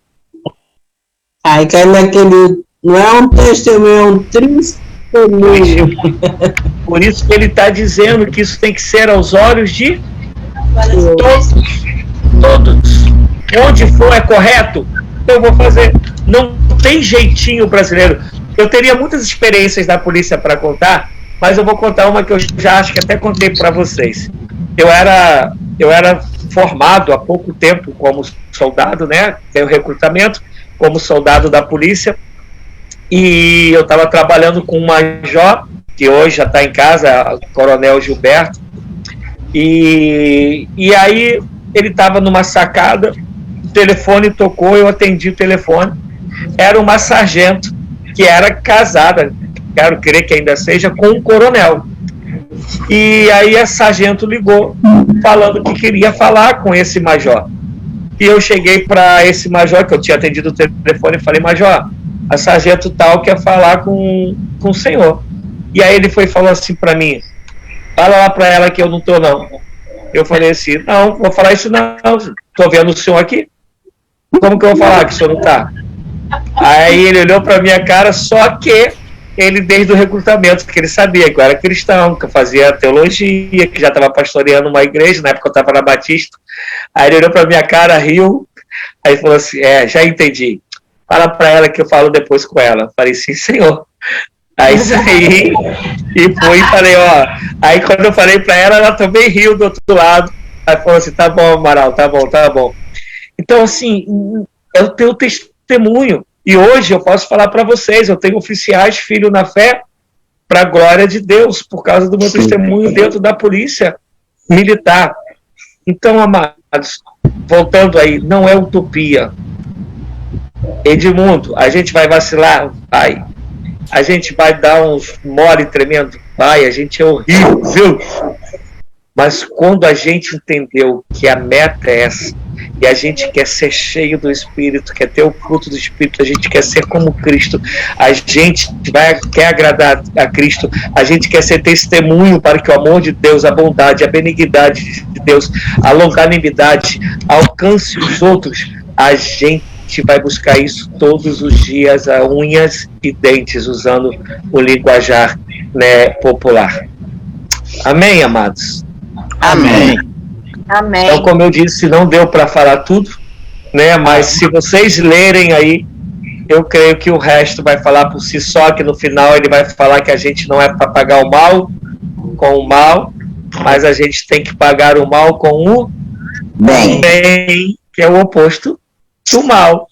Aí cai naquele. Não é um testemunho, é um testemunho. Por isso que ele está dizendo que isso tem que ser aos olhos de todos. Onde for é correto, eu vou fazer. Não tem jeitinho brasileiro. Eu teria muitas experiências da polícia para contar, mas eu vou contar uma que eu já acho que até contei para vocês. Eu era formado há pouco tempo como soldado, né? Tenho recrutamento como soldado da polícia, e eu estava trabalhando com um major, que hoje já está em casa, o Coronel Gilberto, e aí ele estava numa sacada, o telefone tocou, eu atendi o telefone, era uma sargento que era casada, quero crer que ainda seja, com um coronel. E aí a sargento ligou, falando que queria falar com esse major. E eu cheguei para esse major, que eu tinha atendido o telefone, e falei, major, a sargento tal quer falar com o senhor. E aí ele falou assim para mim, fala lá para ela que eu não estou não. Eu falei assim, não, vou falar isso não, estou vendo o senhor aqui. Como que eu vou falar que o senhor não está? Aí ele olhou para minha cara, só que ele desde o recrutamento, que ele sabia que eu era cristão, que eu fazia teologia, que já estava pastoreando uma igreja, na época eu estava na Batista. Aí ele olhou para minha cara, riu, aí falou assim, já entendi, fala para ela que eu falo depois com ela. Falei, sim, senhor. Aí saí e fui e falei, ó, aí quando eu falei para ela também riu do outro lado, aí falou assim, tá bom, Amaral, tá bom. Então, assim, eu tenho testemunho. E hoje eu posso falar para vocês, eu tenho oficiais, filho na fé, para a glória de Deus, por causa do meu testemunho dentro da polícia militar. Então, amados, voltando aí, não é utopia. Edmundo, a gente vai vacilar? Vai. A gente vai dar uns mole tremendo? Vai, a gente é horrível. Mas quando a gente entendeu que a meta é essa, e a gente quer ser cheio do Espírito, quer ter o fruto do Espírito, a gente quer ser como Cristo, a gente quer agradar a Cristo, a gente quer ser testemunho para que o amor de Deus, a bondade, a benignidade de Deus, a longanimidade alcance os outros, a gente vai buscar isso todos os dias, a unhas e dentes, usando o linguajar, né, popular. Amém, amados? Amém. Amém. Então, como eu disse, não deu para falar tudo, né? Mas se vocês lerem aí, eu creio que o resto vai falar por si só, que no final ele vai falar que a gente não é para pagar o mal com o mal, mas a gente tem que pagar o mal com o Bem. bem, que é o oposto do mal,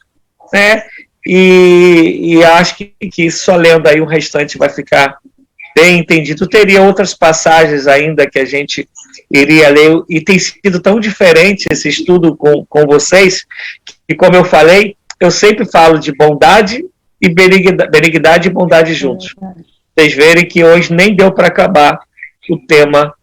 né? E acho que só lendo aí o restante vai ficar bem entendido. Teria outras passagens ainda que a gente iria ler, e tem sido tão diferente esse estudo com vocês, que, como eu falei, eu sempre falo de bondade e benignidade e bondade juntos. Vocês verem que hoje nem deu para acabar o tema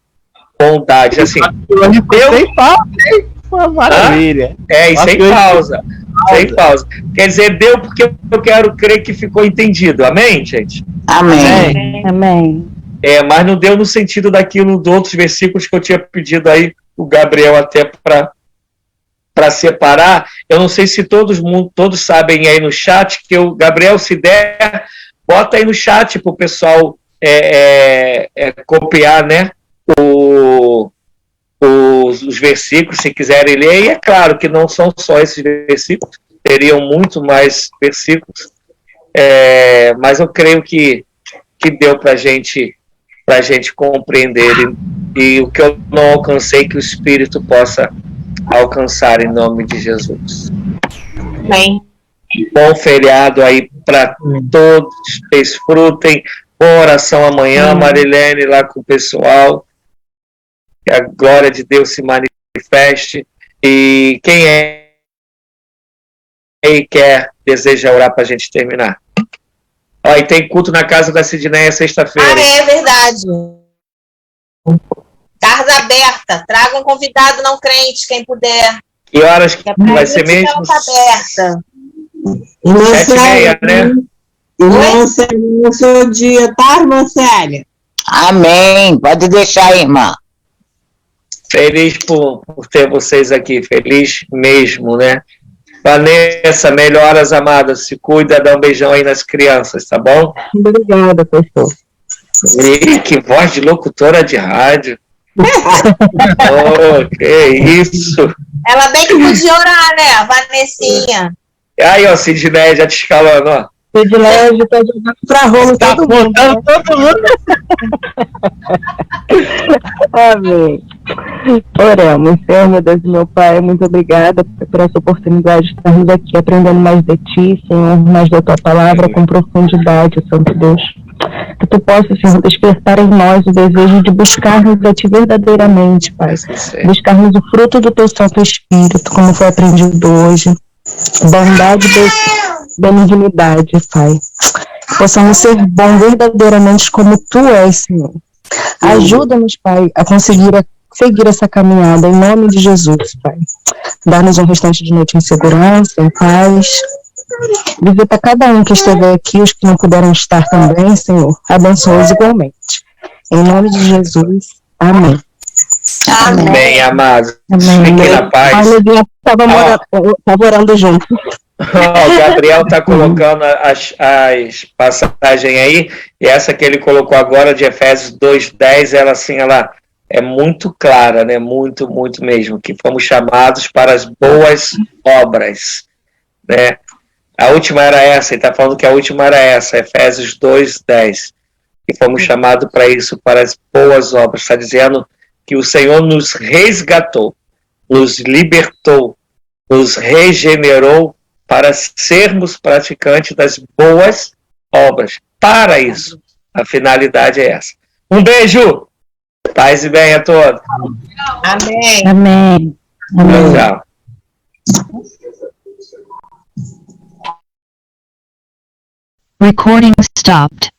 bondade. Assim, deu... Sem pausa, hein? Uma maravilha. E sem pausa. Sem pausa. Quer dizer, deu porque eu quero crer que ficou entendido. Amém, gente? Amém. Amém. Mas não deu no sentido daquilo dos outros versículos que eu tinha pedido aí, o Gabriel até para separar. Eu não sei se todos sabem aí no chat, que o Gabriel, se der, bota aí no chat para o pessoal copiar, né, os versículos, se quiserem ler. E é claro que não são só esses versículos, teriam muito mais versículos, mas eu creio que deu para a gente compreender, e o que eu não alcancei, que o Espírito possa alcançar em nome de Jesus. Amém. Bom feriado aí para todos, desfrutem. Boa oração amanhã, Marilene, lá com o pessoal. Que a glória de Deus se manifeste. E quem deseja orar para a gente terminar? E tem culto na casa da Sidneia sexta-feira. É verdade. Casa aberta. Traga um convidado não crente, quem puder. Que horas que vai ser mesmo? Aberta. 7h30, né? Irmã Célia, no seu dia, tá, irmã Célia? Amém. Pode deixar, irmã. Feliz por ter vocês aqui. Feliz mesmo, né? Vanessa, melhoras, amada. Se cuida, dá um beijão aí nas crianças, tá bom? Obrigada, pastor. Que voz de locutora de rádio. Que isso. Ela bem que podia orar, né, Vanessinha? Aí, ó, Sidneia já te escalando, ó. Sidneia já tá jogando pra rolo todo mundo. Todo mundo. Amém. Oramos. Senhor, meu Deus e meu Pai, muito obrigada por essa oportunidade de estarmos aqui aprendendo mais de Ti, Senhor, mais da Tua palavra com profundidade, Santo Deus. Que Tu possa, Senhor, despertar em nós o desejo de buscarmos a Ti verdadeiramente, Pai. Buscarmos o fruto do Teu Santo Espírito, como foi aprendido hoje. Bondade e benignidade, Pai. Que possamos ser bons verdadeiramente como Tu és, Senhor. Ajuda-nos, Pai, a conseguir seguir essa caminhada, em nome de Jesus, Pai. Dá-nos um restante de noite em segurança, em paz. Visita cada um que esteve aqui, os que não puderam estar também, Senhor. Abençoa-os igualmente. Em nome de Jesus. Amém. Amém, amados. Amém. Fiquem na paz. A Levinha estava orando junto. O Gabriel está colocando as passagens aí, e essa que ele colocou agora, de Efésios 2:10, ela é muito clara, né? Muito, muito mesmo, que fomos chamados para as boas obras, né? A última era essa, ele está falando que a última era essa, Efésios 2:10, que fomos chamados para isso, para as boas obras. Está dizendo que o Senhor nos resgatou, nos libertou, nos regenerou para sermos praticantes das boas obras. Para isso, a finalidade é essa. Um beijo! Paz e bem a todos. Amém. Amém. Amém. Tchau. Recording stopped.